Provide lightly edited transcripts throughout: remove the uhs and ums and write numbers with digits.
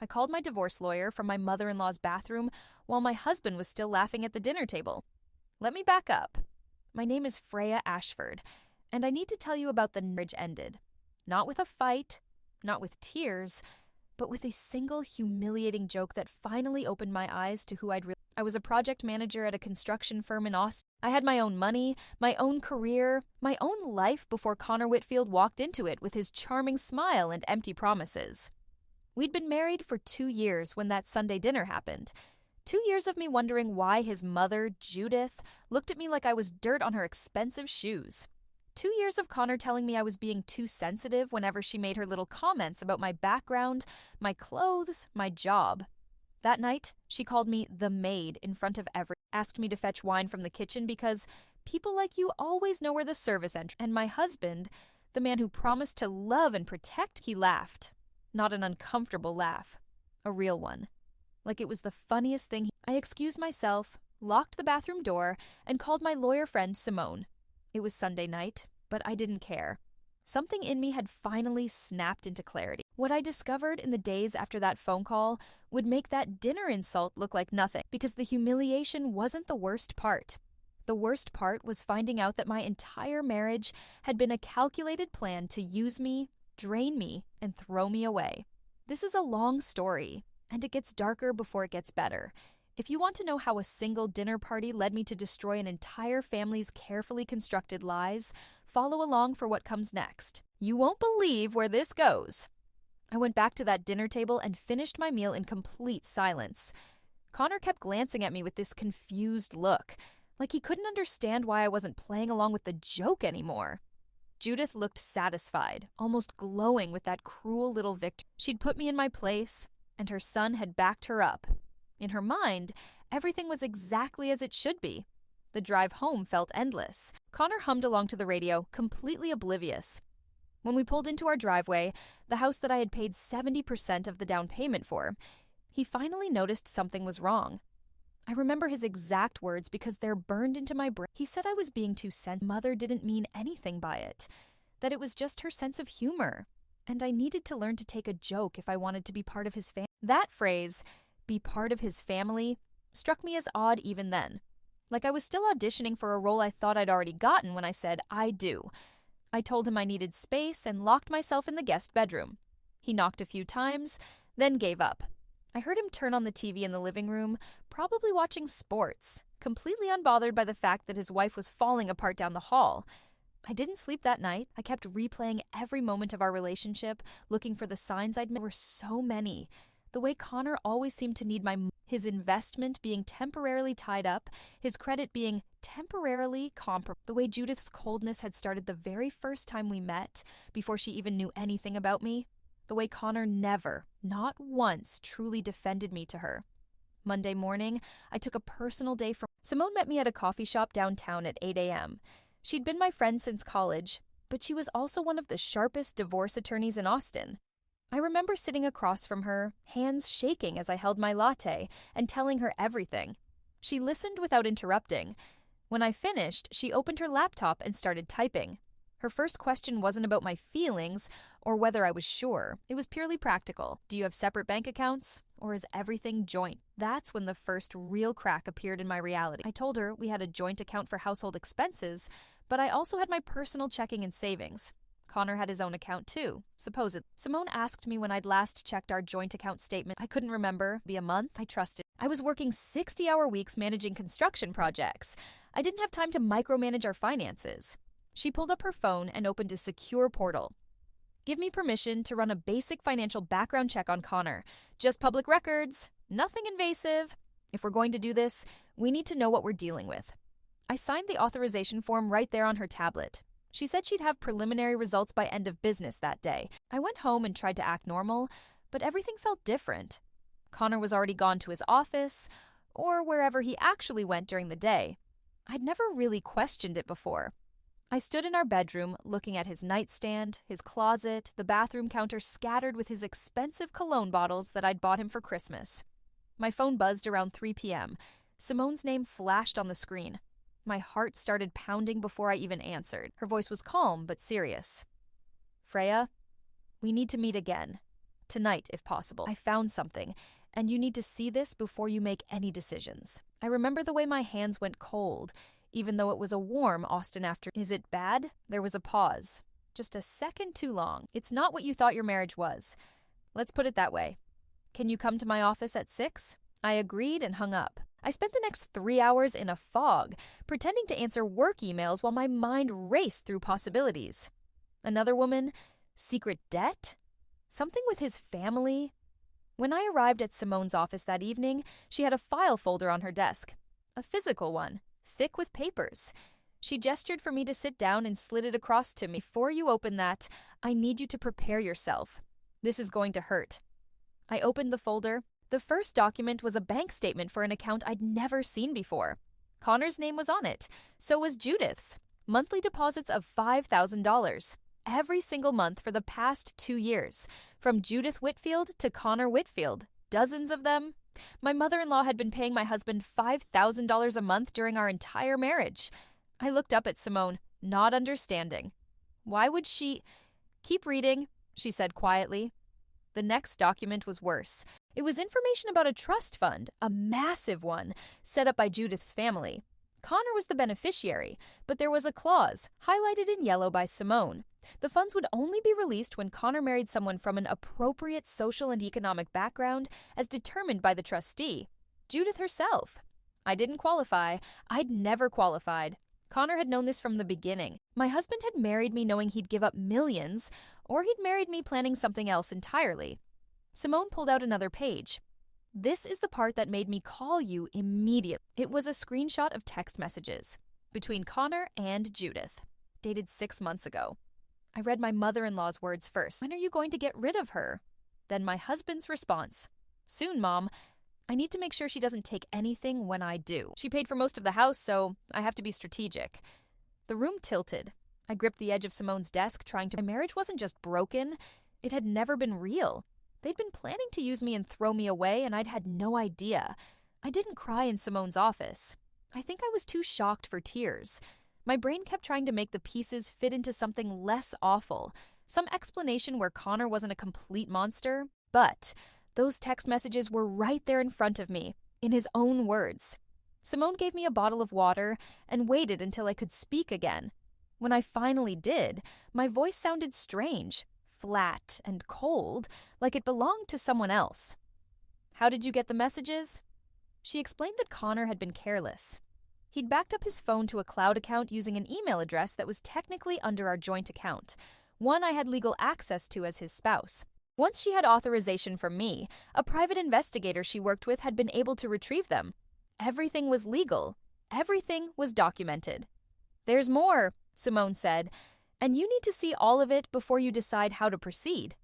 I called my divorce lawyer from my mother-in-law's bathroom while my husband was still laughing at the dinner table. Let me back up. My name is Freya Ashford, and I need to tell you about the marriage ended. Not with a fight, not with tears, but with a single humiliating joke that finally opened my eyes to who I'd really. I was a project manager at a construction firm in Austin. I had my own money, my own career, my own life before Connor Whitfield walked into it with his charming smile and empty promises. We'd been married for 2 years when that Sunday dinner happened. 2 years of me wondering why his mother, Judith, looked at me like I was dirt on her expensive shoes. 2 years of Connor telling me I was being too sensitive whenever she made her little comments about my background, my clothes, my job. That night, she called me the maid in front of asked me to fetch wine from the kitchen because people like you always know where the service entrance. And my husband, the man who promised to love and protect, he laughed. Not an uncomfortable laugh, a real one. Like it was the funniest thing. I excused myself, locked the bathroom door, and called my lawyer friend Simone. It was Sunday night, but I didn't care. Something in me had finally snapped into clarity. What I discovered in the days after that phone call would make that dinner insult look like nothing, because the humiliation wasn't the worst part. The worst part was finding out that my entire marriage had been a calculated plan to use me, drain me, and throw me away. This is a long story, and it gets darker before it gets better. If you want to know how a single dinner party led me to destroy an entire family's carefully constructed lies, follow along for what comes next. You won't believe where this goes. I went back to that dinner table and finished my meal in complete silence. Connor kept glancing at me with this confused look, like he couldn't understand why I wasn't playing along with the joke anymore. Judith looked satisfied, almost glowing with that cruel little victory. She'd put me in my place, and her son had backed her up. In her mind, everything was exactly as it should be. The drive home felt endless. Connor hummed along to the radio, completely oblivious. When we pulled into our driveway, the house that I had paid 70% of the down payment for, he finally noticed something was wrong. I remember his exact words because they're burned into my brain. He said I was being too sensitive. Mother didn't mean anything by it, that it was just her sense of humor, and I needed to learn to take a joke if I wanted to be part of his family. That phrase, be part of his family, struck me as odd even then. Like I was still auditioning for a role I thought I'd already gotten when I said, I do. I told him I needed space and locked myself in the guest bedroom. He knocked a few times, then gave up. I heard him turn on the TV in the living room, probably watching sports, completely unbothered by the fact that his wife was falling apart down the hall. I didn't sleep that night. I kept replaying every moment of our relationship, looking for the signs I'd missed. There were so many. The way Connor always seemed to need his investment being temporarily tied up, his credit being temporarily compromised. The way Judith's coldness had started the very first time we met, before she even knew anything about me. The way Connor never, not once, truly defended me to her. Monday morning, I took a personal day from. Simone met me at a coffee shop downtown at 8 a.m. She'd been my friend since college, but she was also one of the sharpest divorce attorneys in Austin. I remember sitting across from her, hands shaking as I held my latte, and telling her everything. She listened without interrupting. When I finished, she opened her laptop and started typing. Her first question wasn't about my feelings or whether I was sure. It was purely practical. Do you have separate bank accounts? Or is everything joint? That's when the first real crack appeared in my reality. I told her we had a joint account for household expenses, but I also had my personal checking and savings. Connor had his own account too, supposedly. Simone asked me when I'd last checked our joint account statement. I couldn't remember. Be a month? I trusted. I was working 60-hour weeks managing construction projects. I didn't have time to micromanage our finances. She pulled up her phone and opened a secure portal. Give me permission to run a basic financial background check on Connor. Just public records, nothing invasive. If we're going to do this, we need to know what we're dealing with. I signed the authorization form right there on her tablet. She said she'd have preliminary results by end of business that day. I went home and tried to act normal, but everything felt different. Connor was already gone to his office, or wherever he actually went during the day. I'd never really questioned it before. I stood in our bedroom, looking at his nightstand, his closet, the bathroom counter scattered with his expensive cologne bottles that I'd bought him for Christmas. My phone buzzed around 3 p.m. Simone's name flashed on the screen. My heart started pounding before I even answered. Her voice was calm but serious. Freya, we need to meet again. Tonight, if possible. I found something, and you need to see this before you make any decisions. I remember the way my hands went cold, even though it was a warm Austin after. Is it bad? There was a pause. Just a second too long. It's not what you thought your marriage was. Let's put it that way. Can you come to my office at 6? I agreed and hung up. I spent the next 3 hours in a fog, pretending to answer work emails while my mind raced through possibilities. Another woman? Secret debt? Something with his family? When I arrived at Simone's office that evening, she had a file folder on her desk. A physical one, thick with papers. She gestured for me to sit down and slid it across to me. Before you open that, I need you to prepare yourself. This is going to hurt. I opened the folder. The first document was a bank statement for an account I'd never seen before. Connor's name was on it. So was Judith's. Monthly deposits of $5,000. Every single month for the past 2 years. From Judith Whitfield to Connor Whitfield. Dozens of them. My mother-in-law had been paying my husband $5,000 a month during our entire marriage. I looked up at Simone, not understanding. Why would she... Keep reading, she said quietly. The next document was worse. It was information about a trust fund, a massive one, set up by Judith's family. Connor was the beneficiary, but there was a clause, highlighted in yellow by Simone. The funds would only be released when Connor married someone from an appropriate social and economic background as determined by the trustee, Judith herself. I didn't qualify. I'd never qualified. Connor had known this from the beginning. My husband had married me knowing he'd give up millions, or he'd married me planning something else entirely. Simone pulled out another page. This is the part that made me call you immediately. It was a screenshot of text messages between Connor and Judith, dated 6 months ago. I read my mother-in-law's words first. When are you going to get rid of her? Then my husband's response. Soon, Mom. I need to make sure she doesn't take anything when I do. She paid for most of the house, so I have to be strategic. The room tilted. I gripped the edge of Simone's desk, trying to... My marriage wasn't just broken. It had never been real. They'd been planning to use me and throw me away, and I'd had no idea. I didn't cry in Simone's office. I think I was too shocked for tears. My brain kept trying to make the pieces fit into something less awful. Some explanation where Connor wasn't a complete monster. But those text messages were right there in front of me, in his own words. Simone gave me a bottle of water and waited until I could speak again. When I finally did, my voice sounded strange, flat and cold, like it belonged to someone else. How did you get the messages? She explained that Connor had been careless. He'd backed up his phone to a cloud account using an email address that was technically under our joint account, one I had legal access to as his spouse. Once she had authorization from me, a private investigator she worked with had been able to retrieve them. Everything was legal. Everything was documented. There's more, Simone said, and you need to see all of it before you decide how to proceed.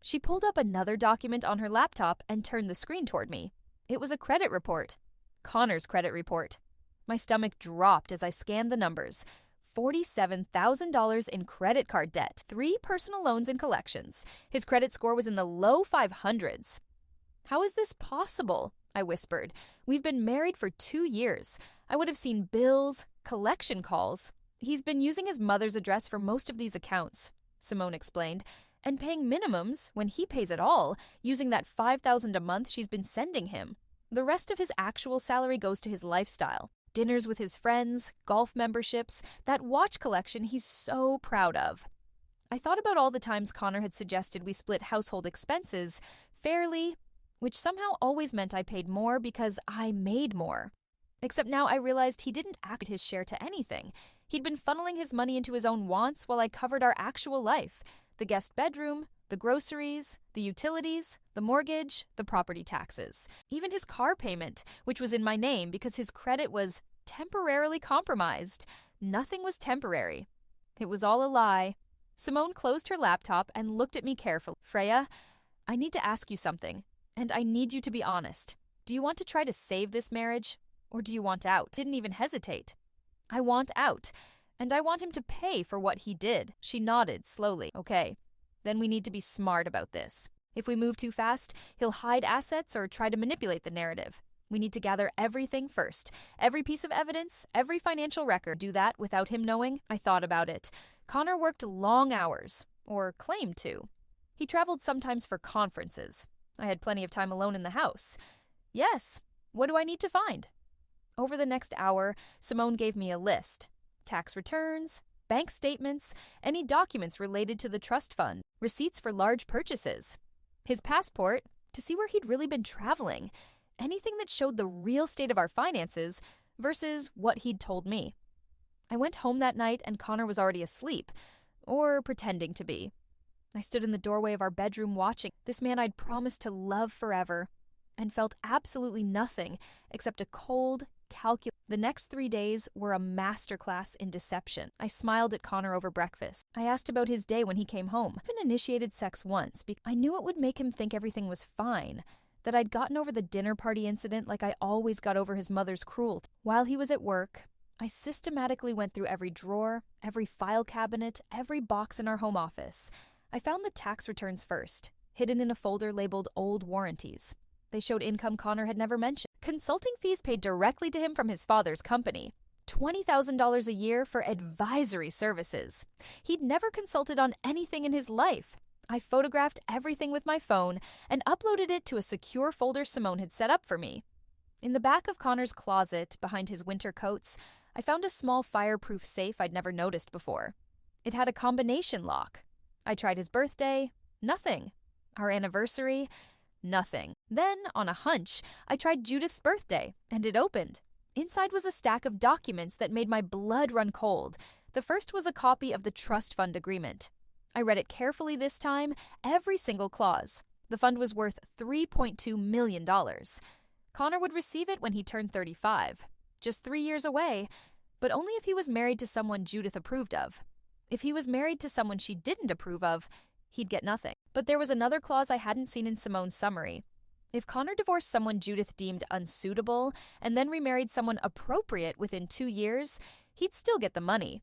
She pulled up another document on her laptop and turned the screen toward me. It was a credit report. Connor's credit report. My stomach dropped as I scanned the numbers. $47,000 in credit card debt, 3 personal loans and collections. His credit score was in the low 500s. How is this possible? I whispered. We've been married for 2 years. I would have seen bills, collection calls. He's been using his mother's address for most of these accounts, Simone explained, and paying minimums when he pays at all, using that $5,000 a month she's been sending him. The rest of his actual salary goes to his lifestyle. Dinners with his friends, golf memberships, that watch collection he's so proud of. I thought about all the times Connor had suggested we split household expenses fairly, which somehow always meant I paid more because I made more. Except now I realized he didn't add his share to anything. He'd been funneling his money into his own wants while I covered our actual life. The guest bedroom, the groceries, the utilities, the mortgage, the property taxes. Even his car payment, which was in my name because his credit was temporarily compromised. Nothing was temporary. It was all a lie. Simone closed her laptop and looked at me carefully. Freya, I need to ask you something, and I need you to be honest. Do you want to try to save this marriage, or do you want out? Didn't even hesitate. I want out, and I want him to pay for what he did. She nodded slowly. Okay. Then we need to be smart about this. If we move too fast, he'll hide assets or try to manipulate the narrative. We need to gather everything first. Every piece of evidence, every financial record. Do that without him knowing? I thought about it. Connor worked long hours, or claimed to. He traveled sometimes for conferences. I had plenty of time alone in the house. Yes, what do I need to find? Over the next hour, Simone gave me a list. Tax returns, bank statements, any documents related to the trust fund, receipts for large purchases, his passport, to see where he'd really been traveling, anything that showed the real state of our finances versus what he'd told me. I went home that night and Connor was already asleep, or pretending to be. I stood in the doorway of our bedroom watching this man I'd promised to love forever and felt absolutely nothing except a cold, calculated. The next 3 days were a masterclass in deception. I smiled at Connor over breakfast. I asked about his day when he came home. I've been initiated sex once because I knew it would make him think everything was fine, that I'd gotten over the dinner party incident like I always got over his mother's cruelty. While he was at work, I systematically went through every drawer, every file cabinet, every box in our home office. I found the tax returns first, hidden in a folder labeled Old Warranties. They showed income Connor had never mentioned. Consulting fees paid directly to him from his father's company. $20,000 a year for advisory services. He'd never consulted on anything in his life. I photographed everything with my phone and uploaded it to a secure folder Simone had set up for me. In the back of Connor's closet, behind his winter coats, I found a small fireproof safe I'd never noticed before. It had a combination lock. I tried his birthday, nothing. Our anniversary, nothing. Then, on a hunch, I tried Judith's birthday, and it opened. Inside was a stack of documents that made my blood run cold. The first was a copy of the trust fund agreement. I read it carefully this time, every single clause. The fund was worth $3.2 million. Connor would receive it when he turned 35, just 3 years away, but only if he was married to someone Judith approved of. If he was married to someone she didn't approve of, he'd get nothing. But there was another clause I hadn't seen in Simone's summary. If Connor divorced someone Judith deemed unsuitable and then remarried someone appropriate within 2 years, he'd still get the money.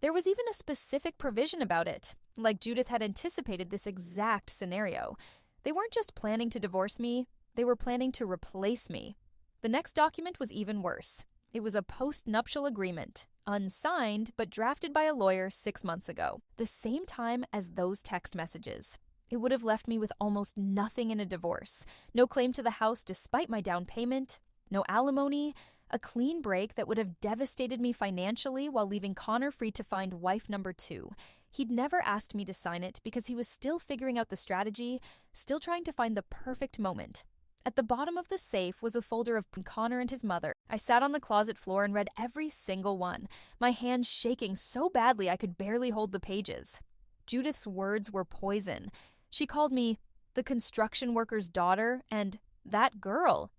There was even a specific provision about it, like Judith had anticipated this exact scenario. They weren't just planning to divorce me, they were planning to replace me. The next document was even worse. It was a post-nuptial agreement, unsigned but drafted by a lawyer 6 months ago, the same time as those text messages. It would have left me with almost nothing in a divorce, no claim to the house despite my down payment, no alimony, a clean break that would have devastated me financially while leaving Connor free to find wife number 2. He'd never asked me to sign it because he was still figuring out the strategy, still trying to find the perfect moment. At the bottom of the safe was a folder of Connor and his mother. I sat on the closet floor and read every single one, my hands shaking so badly I could barely hold the pages. Judith's words were poison. She called me the construction worker's daughter and that girl.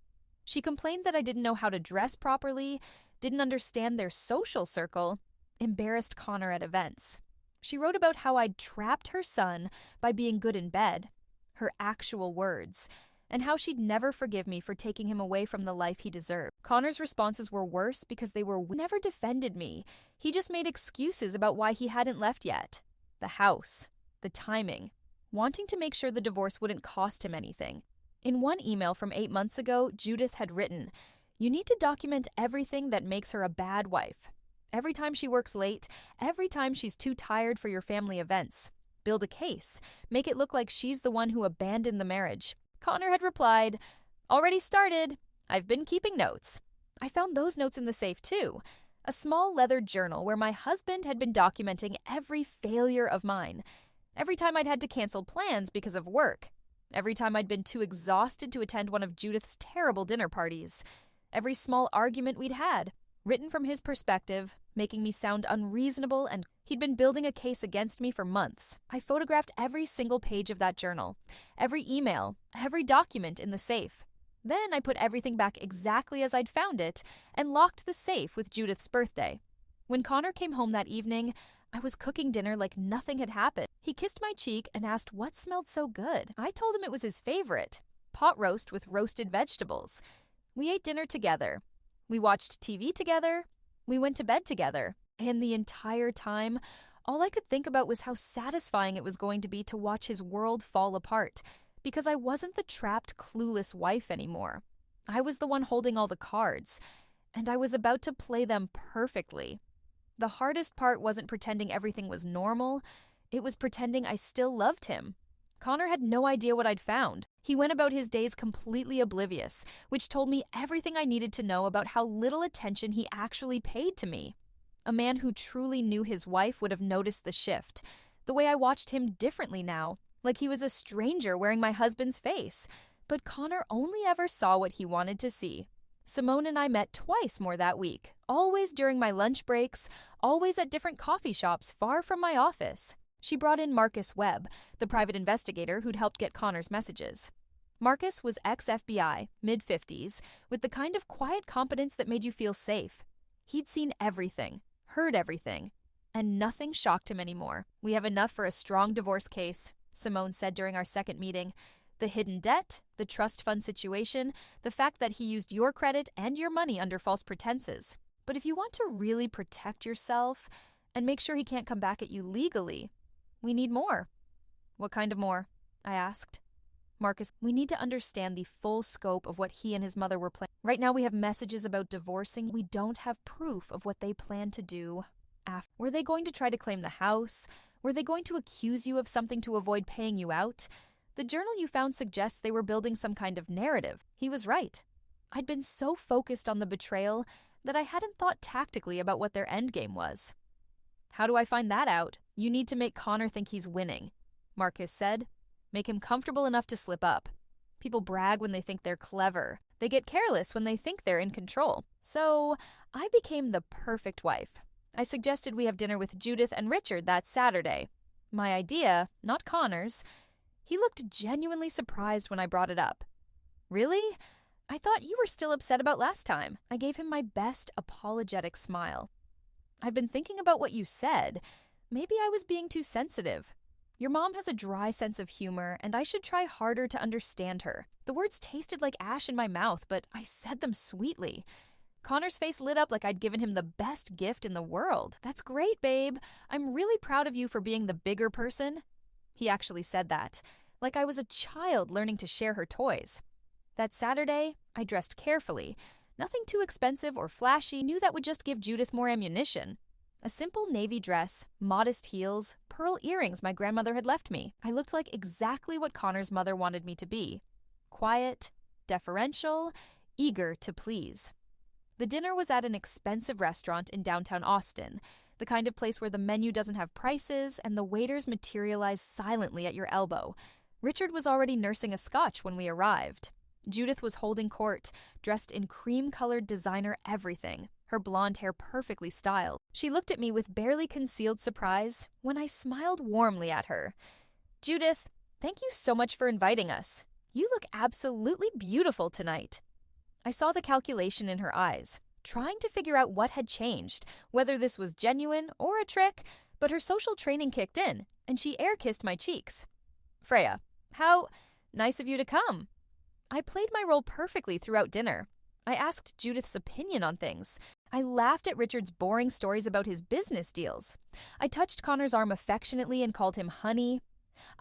She complained that I didn't know how to dress properly, didn't understand their social circle, embarrassed Connor at events. She wrote about how I'd trapped her son by being good in bed, her actual words, and how she'd never forgive me for taking him away from the life he deserved. Connor's responses were worse because they never defended me. He just made excuses about why he hadn't left yet. The house, the timing, wanting to make sure the divorce wouldn't cost him anything. In one email from 8 months ago, Judith had written, "You need to document everything that makes her a bad wife. Every time she works late, every time she's too tired for your family events. Build a case. Make it look like she's the one who abandoned the marriage." Connor had replied, "Already started. I've been keeping notes." I found those notes in the safe too. A small leather journal where my husband had been documenting every failure of mine. Every time I'd had to cancel plans because of work. Every time I'd been too exhausted to attend one of Judith's terrible dinner parties. Every small argument we'd had, written from his perspective, making me sound unreasonable, and he'd been building a case against me for months. I photographed every single page of that journal, every email, every document in the safe. Then I put everything back exactly as I'd found it and locked the safe with Judith's birthday. When Connor came home that evening, I was cooking dinner like nothing had happened. He kissed my cheek and asked what smelled so good. I told him it was his favorite, pot roast with roasted vegetables. We ate dinner together. We watched TV together. We went to bed together. And the entire time, all I could think about was how satisfying it was going to be to watch his world fall apart, because I wasn't the trapped, clueless wife anymore. I was the one holding all the cards, and I was about to play them perfectly. The hardest part wasn't pretending everything was normal. It was pretending I still loved him. Connor had no idea what I'd found. He went about his days completely oblivious, which told me everything I needed to know about how little attention he actually paid to me. A man who truly knew his wife would have noticed the shift, the way I watched him differently now, like he was a stranger wearing my husband's face. But Connor only ever saw what he wanted to see. Simone and I met twice more that week, always during my lunch breaks, always at different coffee shops far from my office. She brought in Marcus Webb, the private investigator who'd helped get Connor's messages. Marcus was ex-FBI, mid-50s, with the kind of quiet competence that made you feel safe. He'd seen everything, heard everything, and nothing shocked him anymore. "We have enough for a strong divorce case," Simone said during our second meeting. "The hidden debt, the trust fund situation, the fact that he used your credit and your money under false pretenses. But if you want to really protect yourself and make sure he can't come back at you legally, we need more." "What kind of more?" I asked. "Marcus, we need to understand the full scope of what he and his mother were planning. Right now we have messages about divorcing. We don't have proof of what they plan to do after. Were they going to try to claim the house? Were they going to accuse you of something to avoid paying you out? The journal you found suggests they were building some kind of narrative." He was right. I'd been so focused on the betrayal that I hadn't thought tactically about what their endgame was. "How do I find that out?" "You need to make Connor think he's winning," Marcus said. "Make him comfortable enough to slip up. People brag when they think they're clever. They get careless when they think they're in control. So I became the perfect wife. I suggested we have dinner with Judith and Richard that Saturday. My idea, not Connor's. He looked genuinely surprised when I brought it up. "Really? I thought you were still upset about last time." I gave him my best apologetic smile. "I've been thinking about what you said. Maybe I was being too sensitive. Your mom has a dry sense of humor, and I should try harder to understand her." The words tasted like ash in my mouth, but I said them sweetly. Connor's face lit up like I'd given him the best gift in the world. "That's great, babe. I'm really proud of you for being the bigger person." He actually said that, like I was a child learning to share her toys. That Saturday, I dressed carefully. Nothing too expensive or flashy. Knew that would just give Judith more ammunition. A simple navy dress, modest heels, pearl earrings my grandmother had left me. I looked like exactly what Connor's mother wanted me to be. Quiet, deferential, eager to please. The dinner was at an expensive restaurant in downtown Austin, the kind of place where the menu doesn't have prices and the waiters materialize silently at your elbow. Richard was already nursing a scotch when we arrived. Judith was holding court, dressed in cream-colored designer everything, her blonde hair perfectly styled. She looked at me with barely concealed surprise when I smiled warmly at her. "Judith, thank you so much for inviting us. You look absolutely beautiful tonight." I saw the calculation in her eyes, trying to figure out what had changed, whether this was genuine or a trick, but her social training kicked in, and she air-kissed my cheeks. "Freya, how nice of you to come." I played my role perfectly throughout dinner. I asked Judith's opinion on things. I laughed at Richard's boring stories about his business deals. I touched Connor's arm affectionately and called him honey.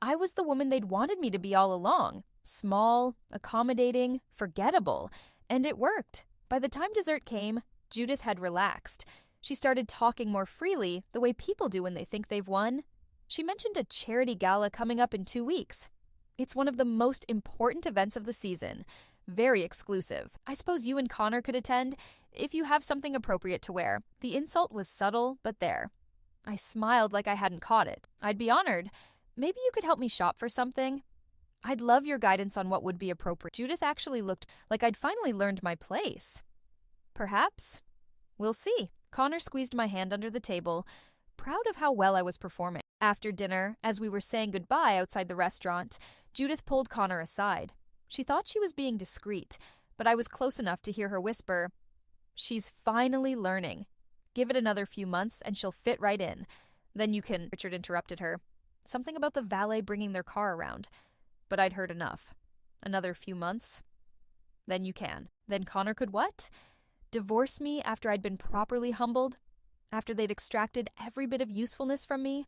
I was the woman they'd wanted me to be all along. Small, accommodating, forgettable. And it worked. By the time dessert came, Judith had relaxed. She started talking more freely, the way people do when they think they've won. She mentioned a charity gala coming up in 2 weeks. "It's one of the most important events of the season. Very exclusive. I suppose you and Connor could attend, if you have something appropriate to wear." The insult was subtle, but there. I smiled like I hadn't caught it. "I'd be honored. Maybe you could help me shop for something? I'd love your guidance on what would be appropriate." Judith actually looked like I'd finally learned my place. "Perhaps. We'll see." Connor squeezed my hand under the table, proud of how well I was performing. After dinner, as we were saying goodbye outside the restaurant, Judith pulled Connor aside. She thought she was being discreet, but I was close enough to hear her whisper, "She's finally learning. Give it another few months and she'll fit right in. Then you can—" Richard interrupted her. Something about the valet bringing their car around. But I'd heard enough. "Another few months? Then you can." Then Connor could what? Divorce me after I'd been properly humbled? After they'd extracted every bit of usefulness from me?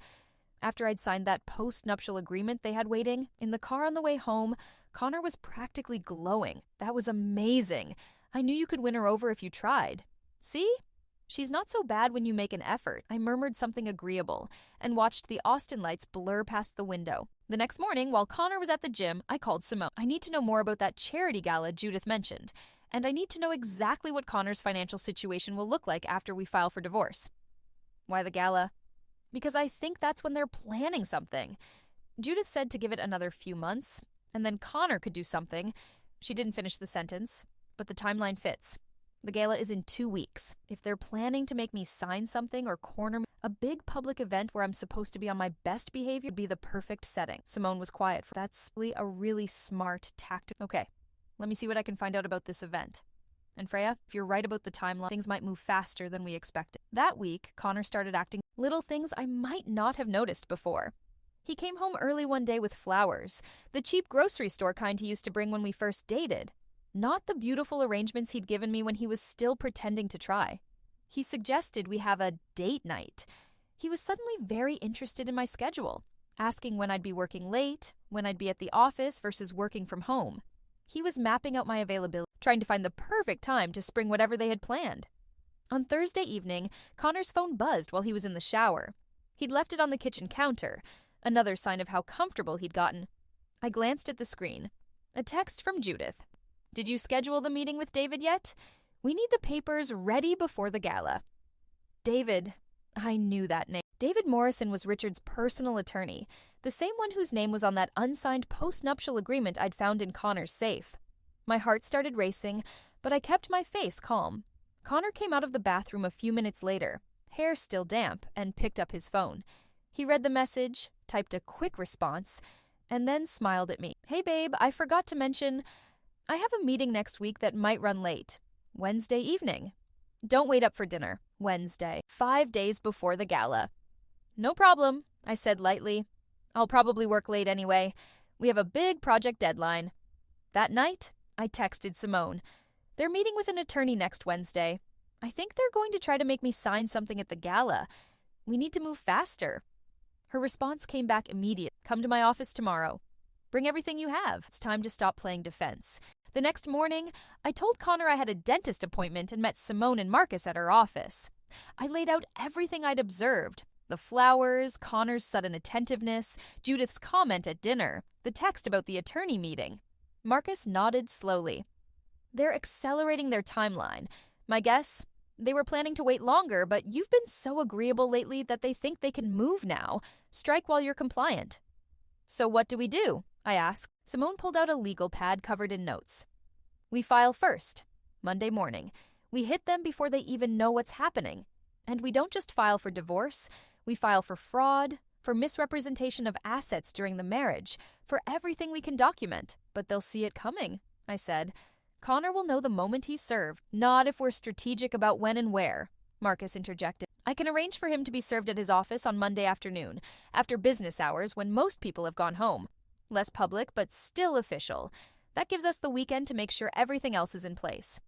After I'd signed that post-nuptial agreement they had waiting? In the car on the way home, Connor was practically glowing. That was amazing. I knew you could win her over if you tried. "See? She's not so bad when you make an effort." I murmured something agreeable and watched the Austin lights blur past the window. The next morning, while Connor was at the gym, I called Simone. I need to know more about that charity gala Judith mentioned, and I need to know exactly what Connor's financial situation will look like after we file for divorce. Why the gala? Because I think that's when they're planning something. Judith said to give it another few months, and then Connor could do something. She didn't finish the sentence, but the timeline fits. The gala is in 2 weeks. If they're planning to make me sign something or corner me, a big public event where I'm supposed to be on my best behavior would be the perfect setting. Simone was quiet. That's a really smart tactic. Okay, let me see what I can find out about this event. And Freya, if you're right about the timeline, things might move faster than we expected. That week, Connor started acting little things I might not have noticed before. He came home early one day with flowers, the cheap grocery store kind he used to bring when we first dated. Not the beautiful arrangements he'd given me when he was still pretending to try. He suggested we have a date night. He was suddenly very interested in my schedule, asking when I'd be working late, when I'd be at the office versus working from home. He was mapping out my availability, trying to find the perfect time to spring whatever they had planned. On Thursday evening, Connor's phone buzzed while he was in the shower. He'd left it on the kitchen counter, another sign of how comfortable he'd gotten. I glanced at the screen. A text from Judith. Did you schedule the meeting with David yet? We need the papers ready before the gala. David. I knew that name. David Morrison was Richard's personal attorney, the same one whose name was on that unsigned post-nuptial agreement I'd found in Connor's safe. My heart started racing, but I kept my face calm. Connor came out of the bathroom a few minutes later, hair still damp, and picked up his phone. He read the message, typed a quick response, and then smiled at me. Hey babe, I forgot to mention, I have a meeting next week that might run late. Wednesday evening. Don't wait up for dinner. Wednesday, 5 days before the gala. No problem, I said lightly. I'll probably work late anyway. We have a big project deadline. That night, I texted Simone. They're meeting with an attorney next Wednesday. I think they're going to try to make me sign something at the gala. We need to move faster. Her response came back immediately. Come to my office tomorrow. Bring everything you have. It's time to stop playing defense. The next morning, I told Connor I had a dentist appointment and met Simone and Marcus at her office. I laid out everything I'd observed. The flowers, Connor's sudden attentiveness, Judith's comment at dinner, the text about the attorney meeting. Marcus nodded slowly. They're accelerating their timeline. My guess? They were planning to wait longer, but you've been so agreeable lately that they think they can move now. Strike while you're compliant. So what do we do? I asked. Simone pulled out a legal pad covered in notes. We file first, Monday morning. We hit them before they even know what's happening. And we don't just file for divorce, we file for fraud, for misrepresentation of assets during the marriage, for everything we can document. But they'll see it coming, I said. Connor will know the moment he's served, not if we're strategic about when and where, Marcus interjected. I can arrange for him to be served at his office on Monday afternoon, after business hours when most people have gone home. Less public, but still official. That gives us the weekend to make sure everything else is in place.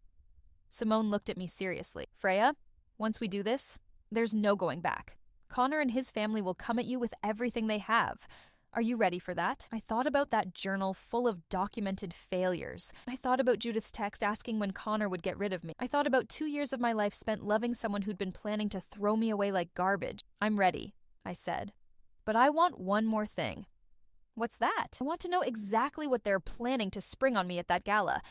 Simone looked at me seriously. Freya, once we do this, there's no going back. Connor and his family will come at you with everything they have. Are you ready for that? I thought about that journal full of documented failures. I thought about Judith's text asking when Connor would get rid of me. I thought about 2 years of my life spent loving someone who'd been planning to throw me away like garbage. I'm ready, I said. But I want one more thing. What's that? I want to know exactly what they're planning to spring on me at that gala.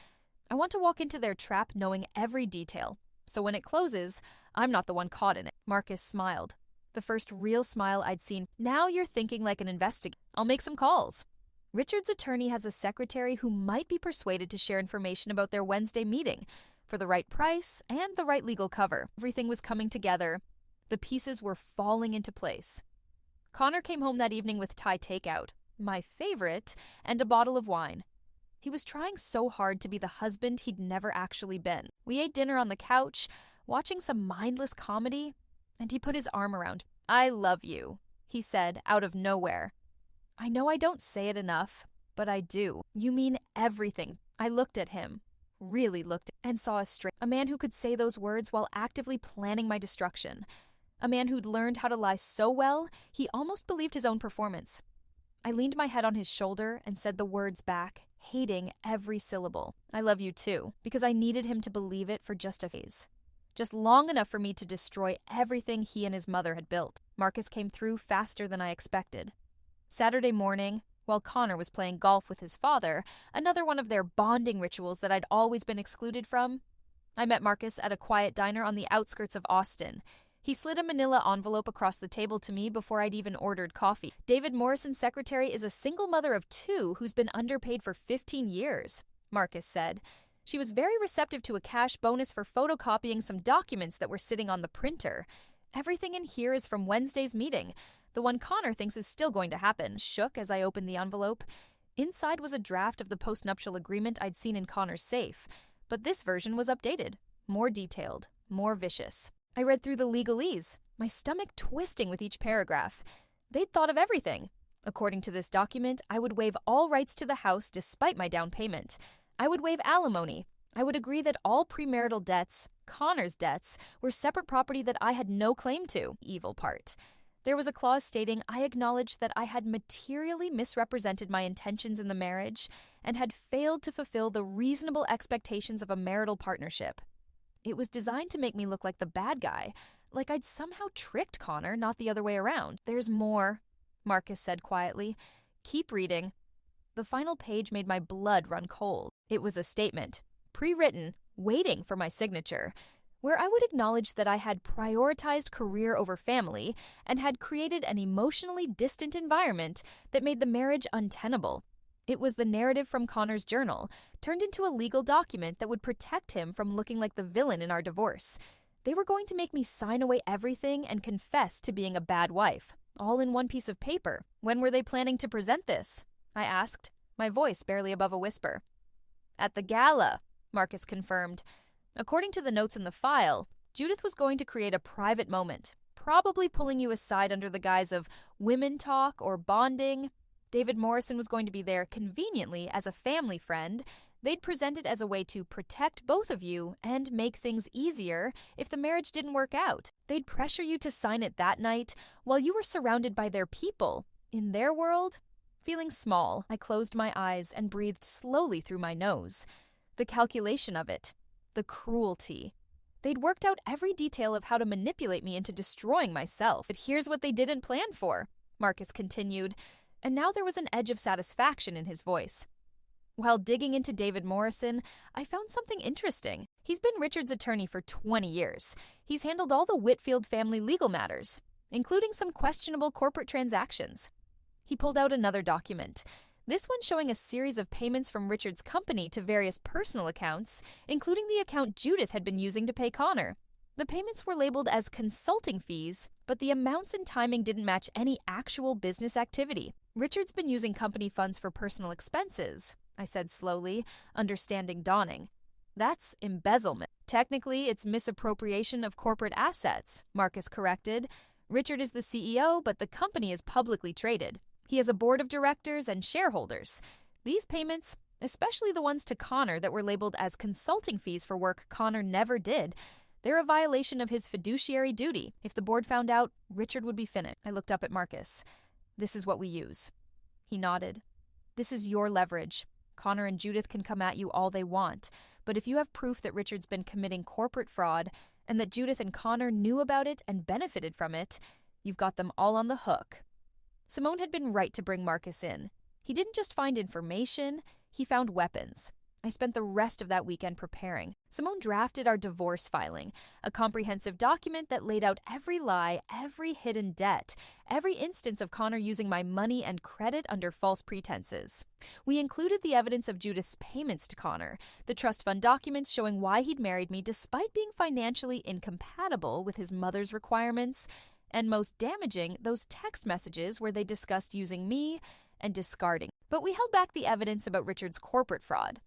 I want to walk into their trap knowing every detail, so when it closes, I'm not the one caught in it. Marcus smiled. The first real smile I'd seen. Now you're thinking like an investigator. I'll make some calls. Richard's attorney has a secretary who might be persuaded to share information about their Wednesday meeting for the right price and the right legal cover. Everything was coming together. The pieces were falling into place. Connor came home that evening with Thai takeout, my favorite, and a bottle of wine. He was trying so hard to be the husband he'd never actually been. We ate dinner on the couch, watching some mindless comedy, and he put his arm around. I love you, he said out of nowhere. I know I don't say it enough, but I do. You mean everything. I looked at him, really looked, and saw a man who could say those words while actively planning my destruction. A man who'd learned how to lie so well, he almost believed his own performance. I leaned my head on his shoulder and said the words back, hating every syllable. I love you too, because I needed him to believe it for just a phase. Just long enough for me to destroy everything he and his mother had built. Marcus came through faster than I expected. Saturday morning, while Connor was playing golf with his father, another one of their bonding rituals that I'd always been excluded from. I met Marcus at a quiet diner on the outskirts of Austin. He slid a manila envelope across the table to me before I'd even ordered coffee. David Morrison's secretary is a single mother of 2 who's been underpaid for 15 years, Marcus said. She was very receptive to a cash bonus for photocopying some documents that were sitting on the printer. Everything in here is from Wednesday's meeting. The one Connor thinks is still going to happen. Shook as I opened the envelope. Inside was a draft of the postnuptial agreement I'd seen in Connor's safe, but this version was updated, more detailed, more vicious. I read through the legalese, my stomach twisting with each paragraph. They'd thought of everything. According to this document, I would waive all rights to the house despite my down payment. I would waive alimony. I would agree that all premarital debts, Connor's debts, were separate property that I had no claim to. Evil part. There was a clause stating I acknowledged that I had materially misrepresented my intentions in the marriage and had failed to fulfill the reasonable expectations of a marital partnership. It was designed to make me look like the bad guy, like I'd somehow tricked Connor, not the other way around. There's more, Marcus said quietly. Keep reading. The final page made my blood run cold. It was a statement, pre-written, waiting for my signature, where I would acknowledge that I had prioritized career over family and had created an emotionally distant environment that made the marriage untenable. It was the narrative from Connor's journal, turned into a legal document that would protect him from looking like the villain in our divorce. They were going to make me sign away everything and confess to being a bad wife, all in one piece of paper. When were they planning to present this? I asked, my voice barely above a whisper. At the gala, Marcus confirmed. According to the notes in the file, Judith was going to create a private moment, probably pulling you aside under the guise of women talk or bonding. David Morrison was going to be there conveniently as a family friend. They'd present it as a way to protect both of you and make things easier if the marriage didn't work out. They'd pressure you to sign it that night while you were surrounded by their people. In their world, feeling small, I closed my eyes and breathed slowly through my nose. The calculation of it. The cruelty. They'd worked out every detail of how to manipulate me into destroying myself. But here's what they didn't plan for, Marcus continued, and now there was an edge of satisfaction in his voice. While digging into David Morrison, I found something interesting. He's been Richard's attorney for 20 years. He's handled all the Whitfield family legal matters, including some questionable corporate transactions. He pulled out another document, this one showing a series of payments from Richard's company to various personal accounts, including the account Judith had been using to pay Connor. The payments were labeled as consulting fees, but the amounts and timing didn't match any actual business activity. Richard's been using company funds for personal expenses, I said slowly, understanding dawning. That's embezzlement. Technically, it's misappropriation of corporate assets, Marcus corrected. Richard is the CEO, but the company is publicly traded. He has a board of directors and shareholders. These payments, especially the ones to Connor that were labeled as consulting fees for work Connor never did, they're a violation of his fiduciary duty. If the board found out, Richard would be finished. I looked up at Marcus. This is what we use. He nodded. This is your leverage. Connor and Judith can come at you all they want, but if you have proof that Richard's been committing corporate fraud and that Judith and Connor knew about it and benefited from it, you've got them all on the hook. Simone had been right to bring Marcus in. He didn't just find information, he found weapons. I spent the rest of that weekend preparing. Simone drafted our divorce filing, a comprehensive document that laid out every lie, every hidden debt, every instance of Connor using my money and credit under false pretenses. We included the evidence of Judith's payments to Connor, the trust fund documents showing why he'd married me despite being financially incompatible with his mother's requirements, and most damaging, those text messages where they discussed using me and discarding. But we held back the evidence about Richard's corporate fraud.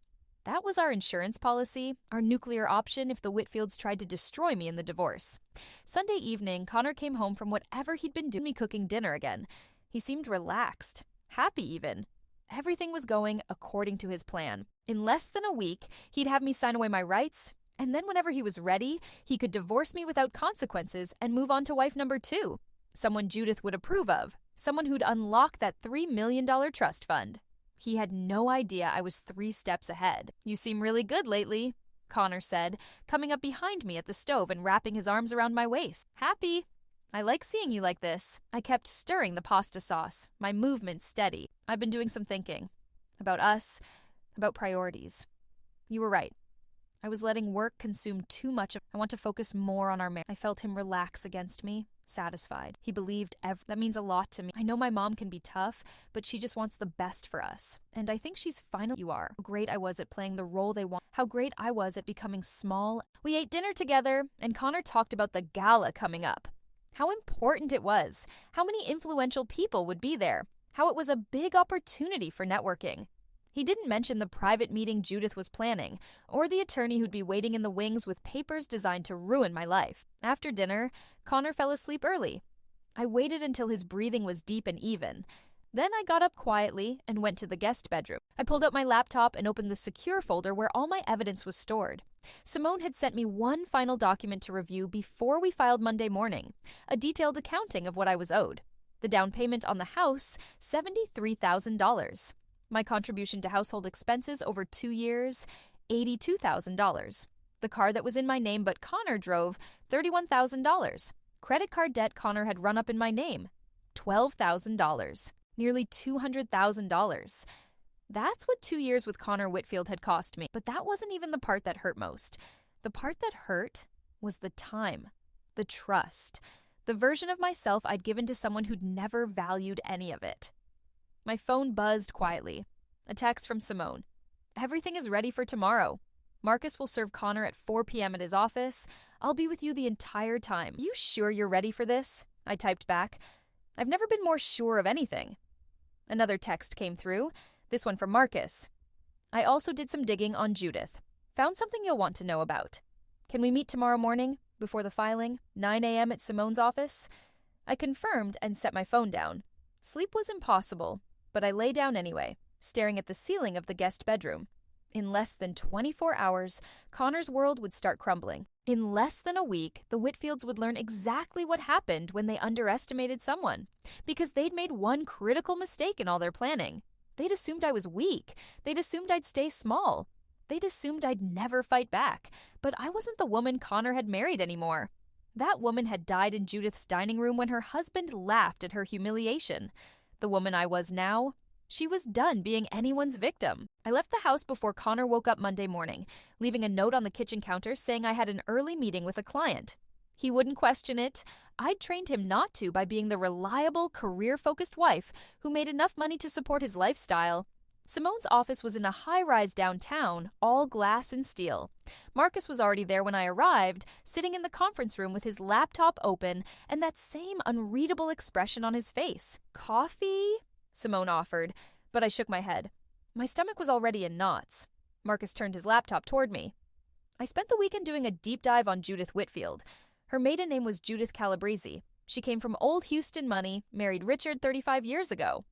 That was our insurance policy, our nuclear option if the Whitfields tried to destroy me in the divorce. Sunday evening, Connor came home from whatever he'd been doing, me cooking dinner again. He seemed relaxed, happy even. Everything was going according to his plan. In less than a week, he'd have me sign away my rights, and then whenever he was ready, he could divorce me without consequences and move on to wife number 2. Someone Judith would approve of, someone who'd unlock that $3 million trust fund. He had no idea I was 3 steps ahead. You seem really good lately, Connor said, coming up behind me at the stove and wrapping his arms around my waist. Happy? I like seeing you like this. I kept stirring the pasta sauce, my movements steady. I've been doing some thinking. About us, about priorities. You were right. I was letting work consume too much. I want to focus more on our marriage. I felt him relax against me, satisfied. He believed that means a lot to me. I know my mom can be tough, but she just wants the best for us. And I think she's finally you are. How great I was at playing the role they want. How great I was at becoming small. We ate dinner together, and Connor talked about the gala coming up. How important it was. How many influential people would be there. How it was a big opportunity for networking. He didn't mention the private meeting Judith was planning, or the attorney who'd be waiting in the wings with papers designed to ruin my life. After dinner, Connor fell asleep early. I waited until his breathing was deep and even. Then I got up quietly and went to the guest bedroom. I pulled out my laptop and opened the secure folder where all my evidence was stored. Simone had sent me one final document to review before we filed Monday morning, a detailed accounting of what I was owed. The down payment on the house, $73,000. My contribution to household expenses over 2 years, $82,000. The car that was in my name but Connor drove, $31,000. Credit card debt Connor had run up in my name, $12,000. Nearly $200,000. That's what 2 years with Connor Whitfield had cost me. But that wasn't even the part that hurt most. The part that hurt was the time, the trust, the version of myself I'd given to someone who'd never valued any of it. My phone buzzed quietly. A text from Simone. Everything is ready for tomorrow. Marcus will serve Connor at 4 p.m. at his office. I'll be with you the entire time. You sure you're ready for this? I typed back. I've never been more sure of anything. Another text came through, this one from Marcus. I also did some digging on Judith. Found something you'll want to know about. Can we meet tomorrow morning, before the filing, 9 a.m. at Simone's office? I confirmed and set my phone down. Sleep was impossible, but I lay down anyway, staring at the ceiling of the guest bedroom. In less than 24 hours, Connor's world would start crumbling. In less than a week, the Whitfields would learn exactly what happened when they underestimated someone, because they'd made one critical mistake in all their planning. They'd assumed I was weak. They'd assumed I'd stay small. They'd assumed I'd never fight back. But I wasn't the woman Connor had married anymore. That woman had died in Judith's dining room when her husband laughed at her humiliation. The woman I was now, she was done being anyone's victim. I left the house before Connor woke up Monday morning, leaving a note on the kitchen counter saying I had an early meeting with a client. He wouldn't question it. I'd trained him not to by being the reliable, career-focused wife who made enough money to support his lifestyle. Simone's office was in a high-rise downtown, all glass and steel. Marcus was already there when I arrived, sitting in the conference room with his laptop open and that same unreadable expression on his face. Coffee? Simone offered, but I shook my head. My stomach was already in knots. Marcus turned his laptop toward me. I spent the weekend doing a deep dive on Judith Whitfield. Her maiden name was Judith Calabrese. She came from old Houston money, married Richard 35 years ago.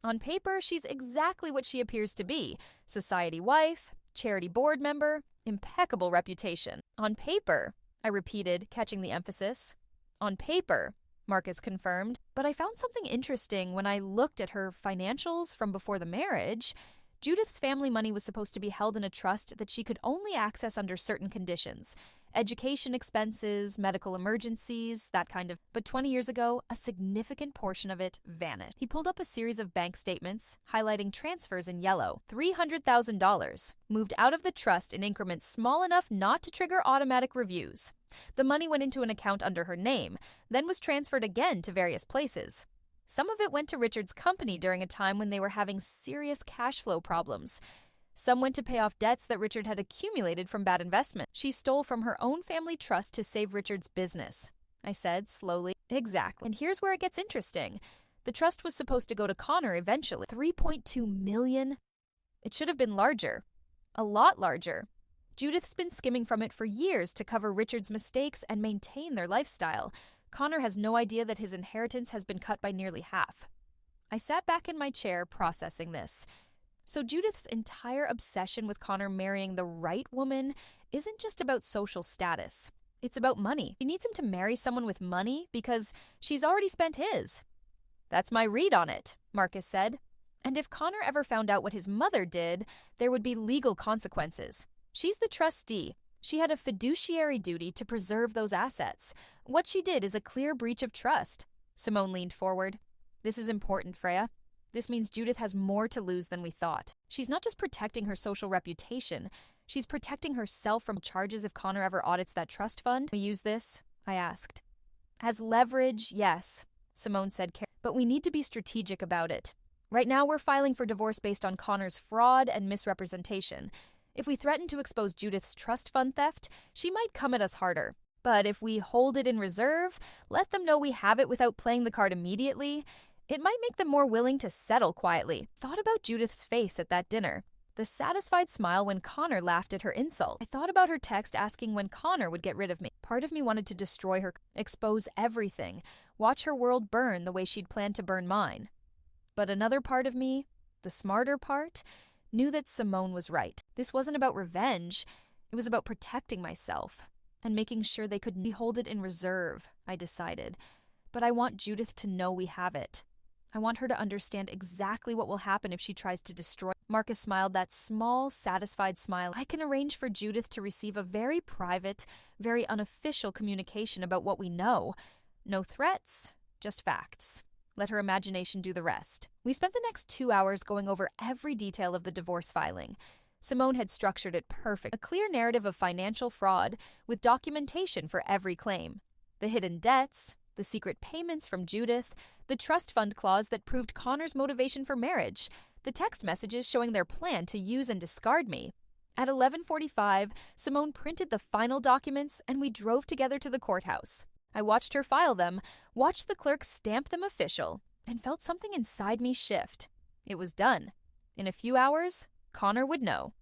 On paper, she's exactly what she appears to be. Society wife, charity board member, impeccable reputation. On paper, I repeated, catching the emphasis. On paper, Marcus confirmed. But I found something interesting when I looked at her financials from before the marriage. Judith's family money was supposed to be held in a trust that she could only access under certain conditions. Education expenses, medical emergencies, that kind of. But 20 years ago, a significant portion of it vanished. He pulled up a series of bank statements, highlighting transfers in yellow. $300,000 moved out of the trust in increments small enough not to trigger automatic reviews. The money went into an account under her name, then was transferred again to various places. Some of it went to Richard's company during a time when they were having serious cash flow problems. Some went to pay off debts that Richard had accumulated from bad investment. She stole from her own family trust to save Richard's business. I said slowly. Exactly. And here's where it gets interesting. The trust was supposed to go to Connor eventually. $3.2 million? It should have been larger. A lot larger. Judith's been skimming from it for years to cover Richard's mistakes and maintain their lifestyle. Connor has no idea that his inheritance has been cut by nearly half. I sat back in my chair processing this. So Judith's entire obsession with Connor marrying the right woman isn't just about social status. It's about money. She needs him to marry someone with money because she's already spent his. That's my read on it, Marcus said. And if Connor ever found out what his mother did, there would be legal consequences. She's the trustee. She had a fiduciary duty to preserve those assets. What she did is a clear breach of trust. Simone leaned forward. This is important, Freya. This means Judith has more to lose than we thought. She's not just protecting her social reputation, she's protecting herself from charges if Connor ever audits that trust fund. We use this? I asked. As leverage, yes, Simone said, but we need to be strategic about it. Right now we're filing for divorce based on Connor's fraud and misrepresentation. If we threaten to expose Judith's trust fund theft, she might come at us harder. But if we hold it in reserve, let them know we have it without playing the card immediately, it might make them more willing to settle quietly. Thought about Judith's face at that dinner. The satisfied smile when Connor laughed at her insult. I thought about her text asking when Connor would get rid of me. Part of me wanted to destroy her, expose everything, watch her world burn the way she'd planned to burn mine. But another part of me, the smarter part, knew that Simone was right. This wasn't about revenge. It was about protecting myself and making sure they could hold it in reserve, I decided. But I want Judith to know we have it. I want her to understand exactly what will happen if she tries to destroy. Marcus smiled that small, satisfied smile. I can arrange for Judith to receive a very private, very unofficial communication about what we know. No threats, just facts. Let her imagination do the rest. We spent the next 2 hours going over every detail of the divorce filing. Simone had structured it perfect. A clear narrative of financial fraud with documentation for every claim. The hidden debts, the secret payments from Judith, the trust fund clause that proved Connor's motivation for marriage, the text messages showing their plan to use and discard me. At 11:45, Simone printed the final documents and we drove together to the courthouse. I watched her file them, watched the clerk stamp them official, and felt something inside me shift. It was done. In a few hours, Connor would know.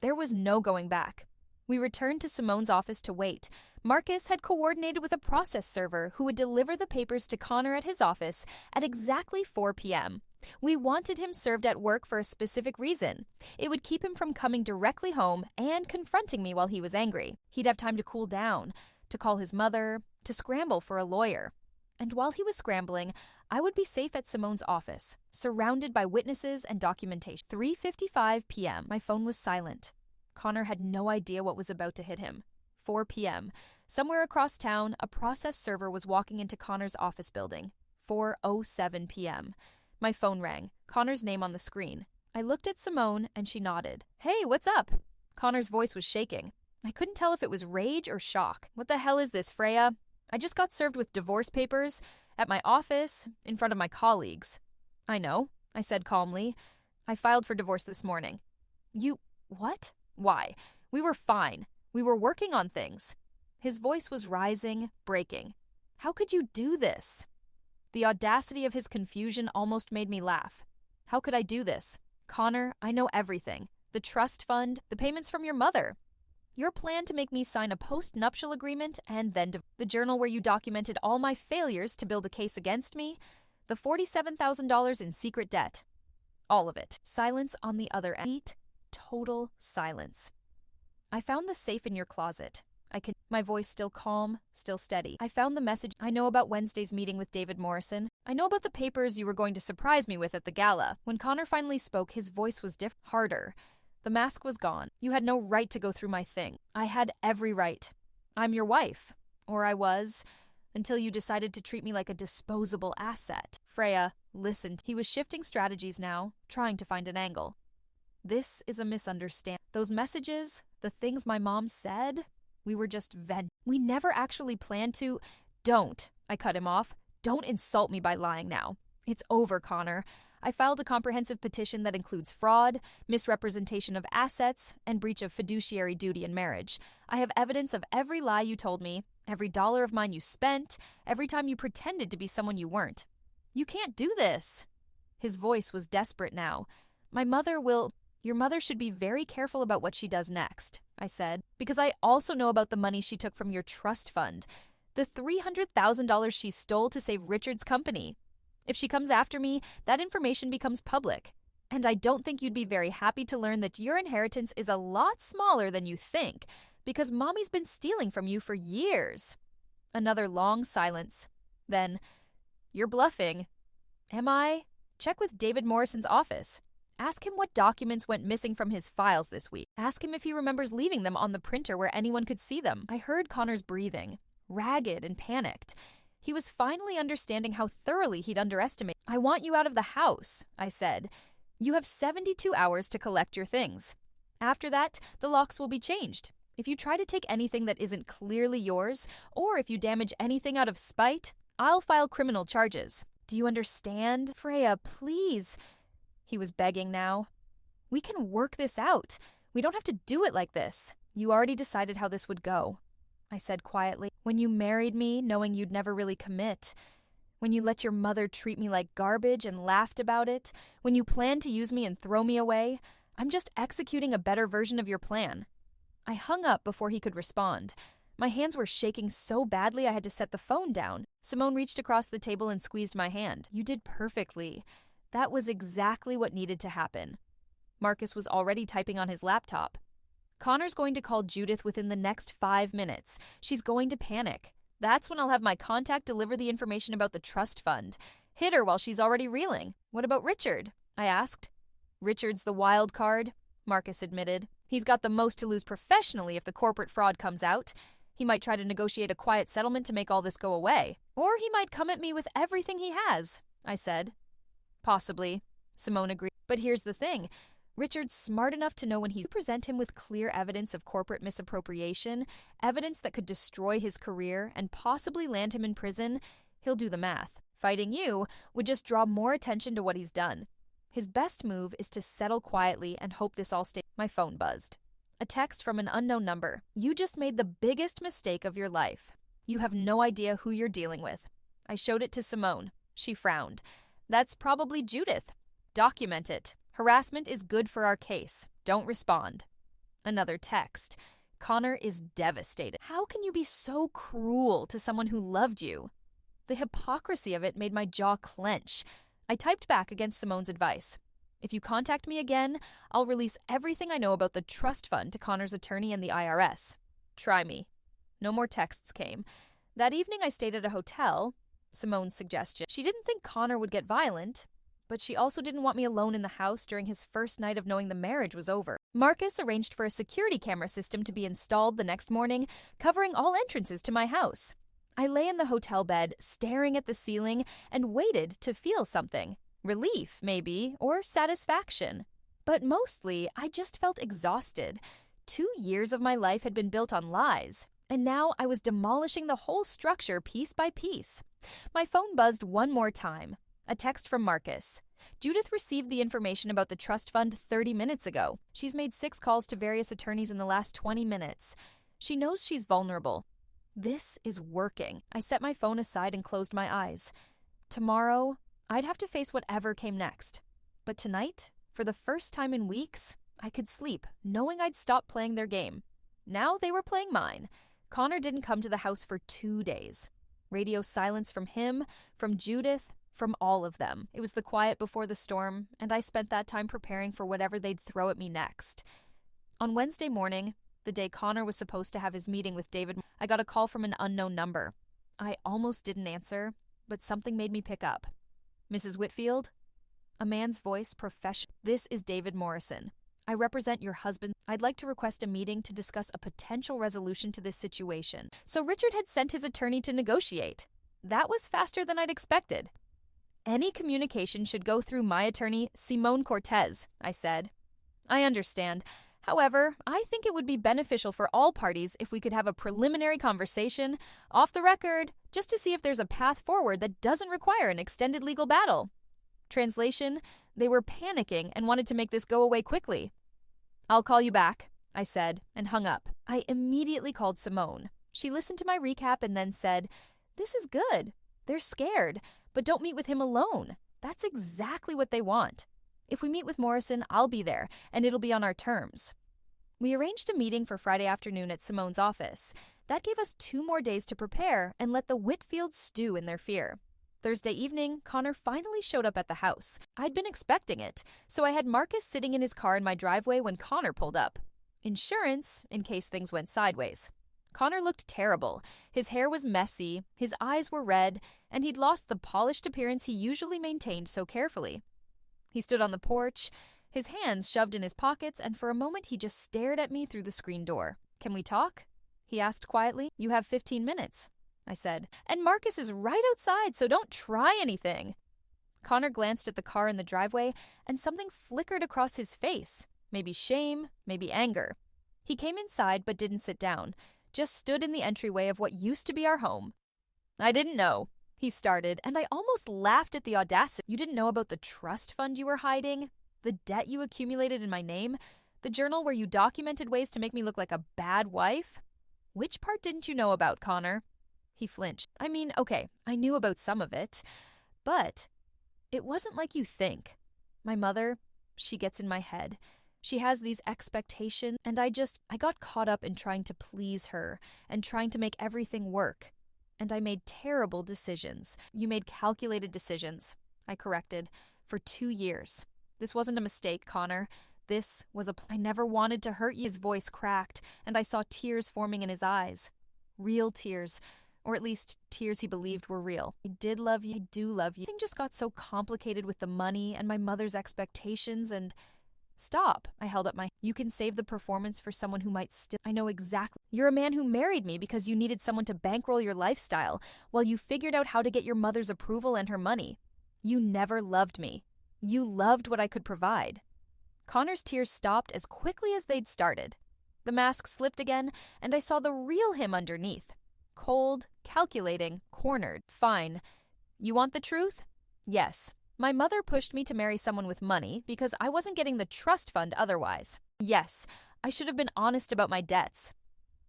There was no going back. We returned to Simone's office to wait. Marcus had coordinated with a process server who would deliver the papers to Connor at his office at exactly 4 p.m. We wanted him served at work for a specific reason. It would keep him from coming directly home and confronting me while he was angry. He'd have time to cool down, to call his mother, to scramble for a lawyer. And while he was scrambling, I would be safe at Simone's office, surrounded by witnesses and documentation. 3:55 p.m. My phone was silent. Connor had no idea what was about to hit him. 4 p.m. Somewhere across town, a process server was walking into Connor's office building. 4:07 p.m. My phone rang, Connor's name on the screen. I looked at Simone and she nodded. Hey, what's up? Connor's voice was shaking. I couldn't tell if it was rage or shock. What the hell is this, Freya? I just got served with divorce papers at my office in front of my colleagues. I know, I said calmly. I filed for divorce this morning. You, what? Why? We were fine. We were working on things. His voice was rising, breaking. How could you do this? The audacity of his confusion almost made me laugh. How could I do this? Connor, I know everything. The trust fund, the payments from your mother. Your plan to make me sign a post-nuptial agreement and then the journal where you documented all my failures to build a case against me, the $47,000 in secret debt. All of it. Silence on the other end. Total silence. I found the safe in your closet. My voice still calm, still steady. I found the message. I know about Wednesday's meeting with David Morrison. I know about the papers you were going to surprise me with at the gala. When Connor finally spoke, his voice was harder. The mask was gone. You had no right to go through my thing. I had every right. I'm your wife. Or I was, until you decided to treat me like a disposable asset. Freya listened. He was shifting strategies now, trying to find an angle. This is a misunderstanding. Those messages, the things my mom said, we were just venting. We never actually planned to. Don't, I cut him off. Don't insult me by lying now. It's over, Connor. I filed a comprehensive petition that includes fraud, misrepresentation of assets, and breach of fiduciary duty in marriage. I have evidence of every lie you told me, every dollar of mine you spent, every time you pretended to be someone you weren't. You can't do this. His voice was desperate now. Your mother should be very careful about what she does next, I said, because I also know about the money she took from your trust fund, the $300,000 she stole to save Richard's company. If she comes after me, that information becomes public. And I don't think you'd be very happy to learn that your inheritance is a lot smaller than you think, because Mommy's been stealing from you for years. Another long silence. Then, you're bluffing. Am I? Check with David Morrison's office. Ask him what documents went missing from his files this week. Ask him if he remembers leaving them on the printer where anyone could see them. I heard Connor's breathing, ragged and panicked. He was finally understanding how thoroughly he'd underestimated. I want you out of the house, I said. You have 72 hours to collect your things. After that, the locks will be changed. If you try to take anything that isn't clearly yours, or if you damage anything out of spite, I'll file criminal charges. Do you understand? Freya, please. He was begging now. We can work this out. We don't have to do it like this. You already decided how this would go, I said quietly. When you married me, knowing you'd never really commit. When you let your mother treat me like garbage and laughed about it. When you planned to use me and throw me away. I'm just executing a better version of your plan. I hung up before he could respond. My hands were shaking so badly I had to set the phone down. Simone reached across the table and squeezed my hand. You did perfectly. That was exactly what needed to happen. Marcus was already typing on his laptop. Connor's going to call Judith within the next 5 minutes. She's going to panic. That's when I'll have my contact deliver the information about the trust fund. Hit her while she's already reeling. What about Richard? I asked. Richard's the wild card, Marcus admitted. He's got the most to lose professionally if the corporate fraud comes out. He might try to negotiate a quiet settlement to make all this go away. Or he might come at me with everything he has, I said. Possibly, Simone agreed. But here's the thing. Richard's smart enough to know when he's present him with clear evidence of corporate misappropriation, evidence that could destroy his career and possibly land him in prison, he'll do the math. Fighting you would just draw more attention to what he's done. His best move is to settle quietly and hope this all stays. My phone buzzed. A text from an unknown number. You just made the biggest mistake of your life. You have no idea who you're dealing with. I showed it to Simone. She frowned. That's probably Judith. Document it. Harassment is good for our case. Don't respond. Another text. Connor is devastated. How can you be so cruel to someone who loved you? The hypocrisy of it made my jaw clench. I typed back against Simone's advice. If you contact me again, I'll release everything I know about the trust fund to Connor's attorney and the IRS. Try me. No more texts came. That evening I stayed at a hotel. Simone's suggestion. She didn't think Connor would get violent, but she also didn't want me alone in the house during his first night of knowing the marriage was over. Marcus arranged for a security camera system to be installed the next morning, covering all entrances to my house. I lay in the hotel bed, staring at the ceiling, and waited to feel something. Relief, maybe, or satisfaction. But mostly, I just felt exhausted. 2 years of my life had been built on lies, and now I was demolishing the whole structure piece by piece. My phone buzzed one more time. A text from Marcus. Judith received the information about the trust fund 30 minutes ago. She's made 6 calls to various attorneys in the last 20 minutes. She knows she's vulnerable. This is working. I set my phone aside and closed my eyes. Tomorrow, I'd have to face whatever came next. But tonight, for the first time in weeks, I could sleep, knowing I'd stopped playing their game. Now they were playing mine. Connor didn't come to the house for 2 days. Radio silence from him, from Judith, from all of them. It was the quiet before the storm, and I spent that time preparing for whatever they'd throw at me next. On Wednesday morning, the day Connor was supposed to have his meeting with David, I got a call from an unknown number. I almost didn't answer, but something made me pick up. Mrs. Whitfield? A man's voice, professional. This is David Morrison. I represent your husband. I'd like to request a meeting to discuss a potential resolution to this situation. So Richard had sent his attorney to negotiate. That was faster than I'd expected. Any communication should go through my attorney, Simone Cortez, I said. I understand. However, I think it would be beneficial for all parties if we could have a preliminary conversation, off the record, just to see if there's a path forward that doesn't require an extended legal battle. Translation, they were panicking and wanted to make this go away quickly. I'll call you back, I said, and hung up. I immediately called Simone. She listened to my recap and then said, "This is good. They're scared, but don't meet with him alone. That's exactly what they want. If we meet with Morrison, I'll be there, and it'll be on our terms." We arranged a meeting for Friday afternoon at Simone's office. That gave us 2 more days to prepare and let the Whitfields stew in their fear. Thursday evening, Connor finally showed up at the house. I'd been expecting it, so I had Marcus sitting in his car in my driveway when Connor pulled up. Insurance, in case things went sideways. Connor looked terrible. His hair was messy, his eyes were red, and he'd lost the polished appearance he usually maintained so carefully. He stood on the porch, his hands shoved in his pockets, and for a moment he just stared at me through the screen door. "Can we talk?" he asked quietly. "You have 15 minutes, I said. "And Marcus is right outside, so don't try anything." Connor glanced at the car in the driveway, and something flickered across his face. Maybe shame, maybe anger. He came inside but didn't sit down, just stood in the entryway of what used to be our home. "I didn't know," he started, and I almost laughed at the audacity. "You didn't know about the trust fund you were hiding? The debt you accumulated in my name? The journal where you documented ways to make me look like a bad wife? Which part didn't you know about, Connor?" He flinched. "I mean, okay, I knew about some of it, but it wasn't like you think. My mother, she gets in my head. She has these expectations, and I got caught up in trying to please her and trying to make everything work. And I made terrible decisions." "You made calculated decisions," I corrected, "for 2 years. This wasn't a mistake, Connor. This was I never wanted to hurt you." His voice cracked, and I saw tears forming in his eyes. Real tears, or at least tears he believed were real. "I did love you. I do love you. Everything just got so complicated with the money and my mother's expectations and—" "Stop," I held up my— "You can save the performance for someone who might still—" "I know exactly. You're a man who married me because you needed someone to bankroll your lifestyle while you figured out how to get your mother's approval and her money. You never loved me. You loved what I could provide." Connor's tears stopped as quickly as they'd started. The mask slipped again, and I saw the real him underneath. Cold, calculating, cornered. "Fine. You want the truth? Yes. My mother pushed me to marry someone with money because I wasn't getting the trust fund otherwise. Yes, I should have been honest about my debts.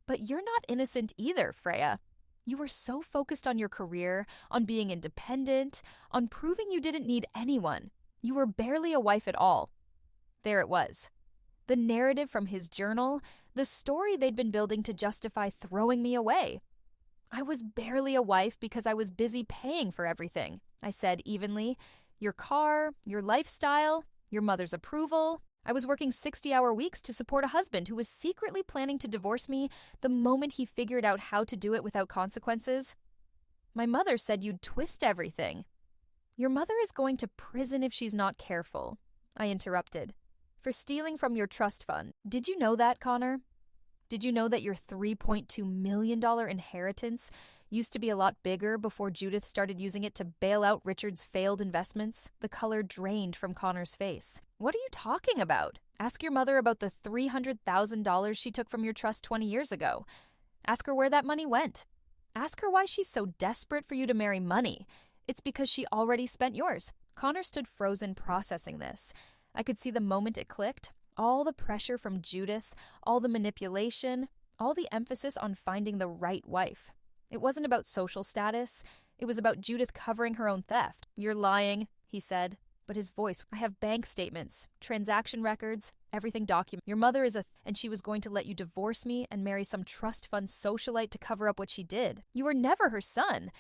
But you're not innocent either, Freya. You were so focused on your career, on being independent, on proving you didn't need anyone. You were barely a wife at all." There it was. The narrative from his journal, the story they'd been building to justify throwing me away. "I was barely a wife because I was busy paying for everything," I said evenly. "Your car, your lifestyle, your mother's approval. I was working 60-hour weeks to support a husband who was secretly planning to divorce me the moment he figured out how to do it without consequences. My mother said you'd twist everything." "Your mother is going to prison if she's not careful," I interrupted, "for stealing from your trust fund. Did you know that, Connor? Did you know that your $3.2 million inheritance used to be a lot bigger before Judith started using it to bail out Richard's failed investments?" The color drained from Connor's face. "What are you talking about? Ask your mother about the $300,000 she took from your trust 20 years ago. Ask her where that money went. Ask her why she's so desperate for you to marry money. It's because she already spent yours." Connor stood frozen, processing this. I could see the moment it clicked. All the pressure from Judith, all the manipulation, all the emphasis on finding the right wife. It wasn't about social status. It was about Judith covering her own theft. "You're lying," he said, but his voice— "I have bank statements, transaction records, everything documented. Your mother is and she was going to let you divorce me and marry some trust fund socialite to cover up what she did. You were never her son.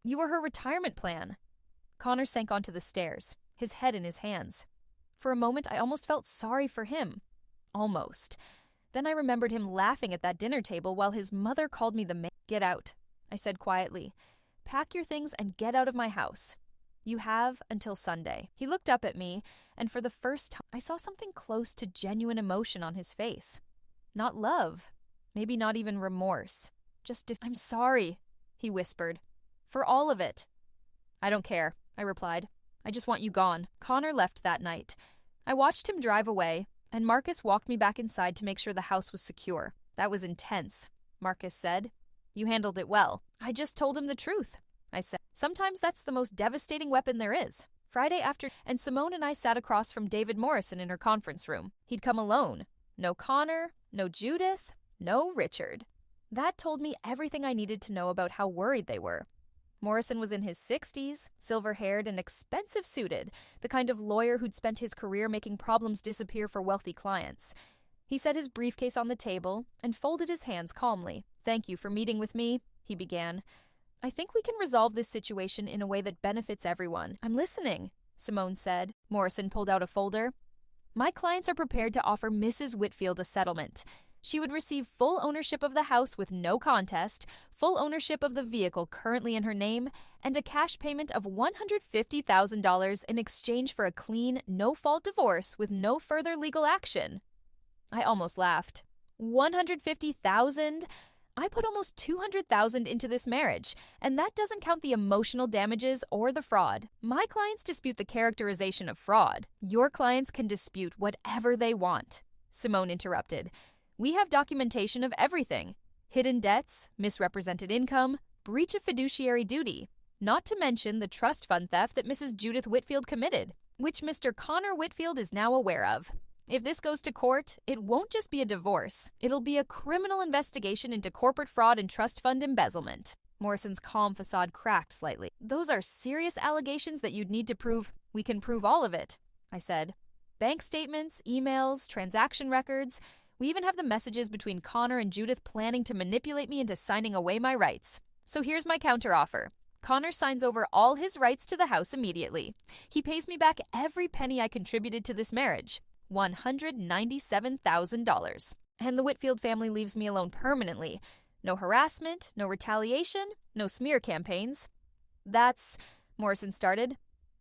You were her retirement plan." Connor sank onto the stairs, his head in his hands. For a moment, I almost felt sorry for him. Almost. Then I remembered him laughing at that dinner table while his mother called me the maid. "Get out," I said quietly. "Pack your things and get out of my house. You have until Sunday." He looked up at me, and for the first time, I saw something close to genuine emotion on his face. Not love. Maybe not even remorse. Just "I'm sorry," he whispered. "For all of it." "I don't care," I replied. "I just want you gone." Connor left that night. I watched him drive away, and Marcus walked me back inside to make sure the house was secure. "That was intense," Marcus said. "You handled it well." "I just told him the truth," I said. "Sometimes that's the most devastating weapon there is." Friday after, and Simone and I sat across from David Morrison in her conference room. He'd come alone. No Connor, no Judith, no Richard. That told me everything I needed to know about how worried they were. Morrison was in his 60s, silver-haired and expensive suited, the kind of lawyer who'd spent his career making problems disappear for wealthy clients. He set his briefcase on the table and folded his hands calmly. "Thank you for meeting with me," he began. "I think we can resolve this situation in a way that benefits everyone." "I'm listening," Simone said. Morrison pulled out a folder. "My clients are prepared to offer Mrs. Whitfield a settlement. She would receive full ownership of the house with no contest, full ownership of the vehicle currently in her name, and a cash payment of $150,000 in exchange for a clean, no-fault divorce with no further legal action. I almost laughed. $150,000? I put almost $200,000 into this marriage, and that doesn't count the emotional damages or the fraud. My clients dispute the characterization of fraud. Your clients can dispute whatever they want. Simone interrupted. We have documentation of everything. Hidden debts, misrepresented income, breach of fiduciary duty. Not to mention the trust fund theft that Mrs. Judith Whitfield committed, which Mr. Connor Whitfield is now aware of. If this goes to court, it won't just be a divorce. It'll be a criminal investigation into corporate fraud and trust fund embezzlement. Morrison's calm facade cracked slightly. Those are serious allegations that you'd need to prove. We can prove all of it, I said. Bank statements, emails, transaction records. We even have the messages between Connor and Judith planning to manipulate me into signing away my rights. So here's my counteroffer. Connor signs over all his rights to the house immediately. He pays me back every penny I contributed to this marriage. $197,000. And the Whitfield family leaves me alone permanently. No harassment, no retaliation, no smear campaigns. That's, Morrison started.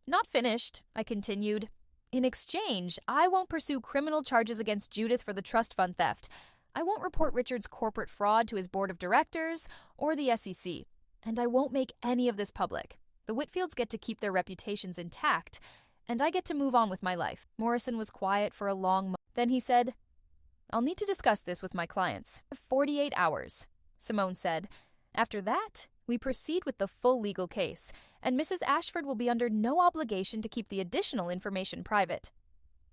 Not finished, I continued. In exchange, I won't pursue criminal charges against Judith for the trust fund theft. I won't report Richard's corporate fraud to his board of directors or the SEC. And I won't make any of this public. The Whitfields get to keep their reputations intact, and I get to move on with my life. Morrison was quiet for a long moment. Then he said, I'll need to discuss this with my clients. 48 hours, Simone said. After that, we proceed with the full legal case, and Mrs. Ashford will be under no obligation to keep the additional information private.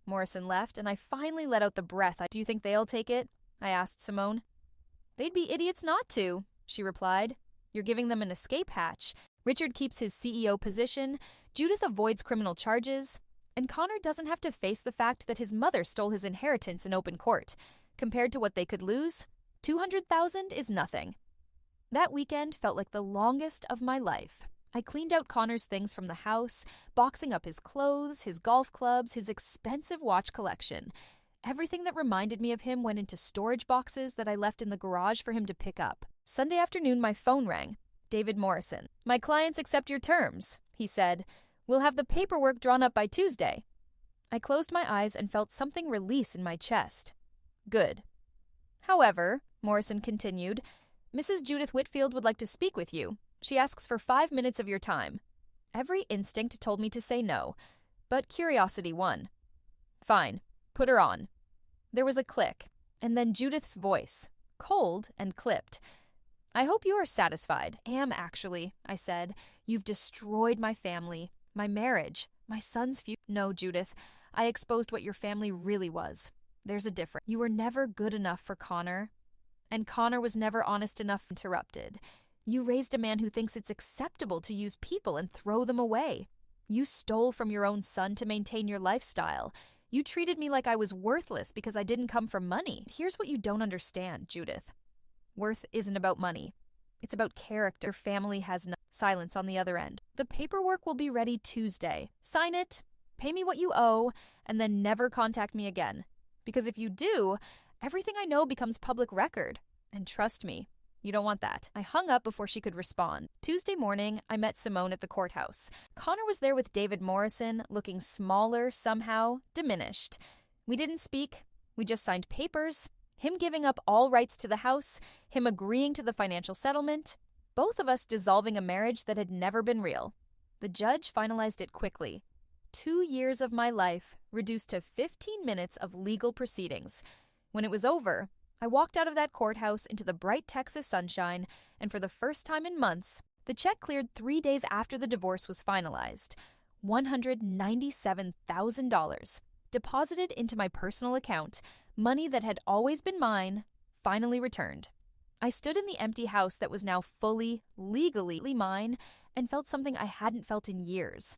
Morrison left, and I finally let out the breath. Do you think they'll take it? I asked Simone. They'd be idiots not to, she replied. You're giving them an escape hatch. Richard keeps his CEO position, Judith avoids criminal charges, and Connor doesn't have to face the fact that his mother stole his inheritance in open court. Compared to what they could lose, $200,000 is nothing. That weekend felt like the longest of my life. I cleaned out Connor's things from the house, boxing up his clothes, his golf clubs, his expensive watch collection. Everything that reminded me of him went into storage boxes that I left in the garage for him to pick up. Sunday afternoon, my phone rang. David Morrison. My clients accept your terms, he said. We'll have the paperwork drawn up by Tuesday. I closed my eyes and felt something release in my chest. Good. However, Morrison continued, Mrs. Judith Whitfield would like to speak with you. She asks for 5 minutes of your time. Every instinct told me to say no, but curiosity won. Fine, put her on. There was a click, and then Judith's voice, cold and clipped. I hope you are satisfied. Am, actually, I said. You've destroyed my family, my marriage, my son's future. No, Judith, I exposed what your family really was. There's a difference. You were never good enough for Connor, and Connor was never honest enough. Interrupted. You raised a man who thinks it's acceptable to use people and throw them away. You stole from your own son to maintain your lifestyle. You treated me like I was worthless because I didn't come from money. Here's what you don't understand, Judith. Worth isn't about money. It's about character. Family has no silence on the other end. The paperwork will be ready Tuesday. Sign it, pay me what you owe, and then never contact me again. Because if you do, everything I know becomes public record. And trust me, you don't want that. I hung up before she could respond. Tuesday morning, I met Simone at the courthouse. Connor was there with David Morrison, looking smaller, somehow, diminished. We didn't speak. We just signed papers. Him giving up all rights to the house, him agreeing to the financial settlement, both of us dissolving a marriage that had never been real. The judge finalized it quickly. 2 years of my life reduced to 15 minutes of legal proceedings. When it was over, I walked out of that courthouse into the bright Texas sunshine, and for the first time in months, the check cleared 3 days after the divorce was finalized. $197,000, deposited into my personal account, money that had always been mine, finally returned. I stood in the empty house that was now fully, legally mine, and felt something I hadn't felt in years.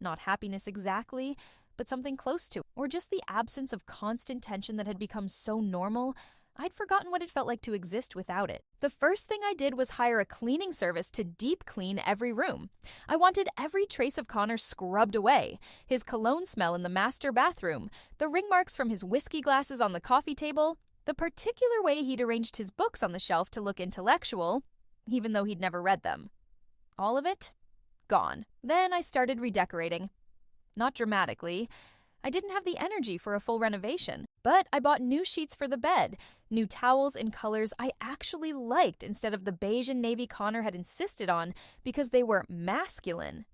Not happiness exactly, but something close to it, or just the absence of constant tension that had become so normal, I'd forgotten what it felt like to exist without it. The first thing I did was hire a cleaning service to deep clean every room. I wanted every trace of Connor scrubbed away, his cologne smell in the master bathroom, the ring marks from his whiskey glasses on the coffee table, The particular way he'd arranged his books on the shelf to look intellectual, even though he'd never read them. All of it? Gone. Then I started redecorating. Not dramatically. I didn't have the energy for a full renovation, but I bought new sheets for the bed, new towels in colors I actually liked instead of the beige and navy Connor had insisted on because they were masculine.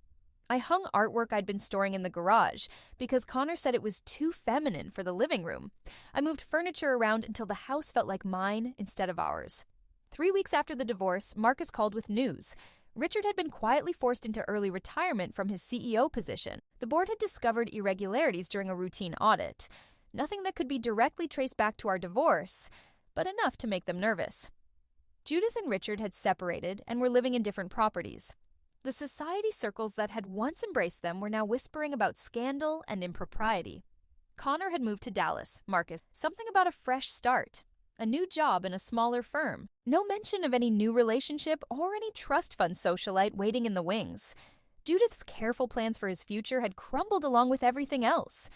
I hung artwork I'd been storing in the garage because Connor said it was too feminine for the living room. I moved furniture around until the house felt like mine instead of ours. 3 weeks after the divorce, Marcus called with news. Richard had been quietly forced into early retirement from his CEO position. The board had discovered irregularities during a routine audit. Nothing that could be directly traced back to our divorce, but enough to make them nervous. Judith and Richard had separated and were living in different properties. The society circles that had once embraced them were now whispering about scandal and impropriety. Connor had moved to Dallas, Marcus, something about a fresh start. A new job in a smaller firm. No mention of any new relationship or any trust fund socialite waiting in the wings. Judith's careful plans for his future had crumbled along with everything else.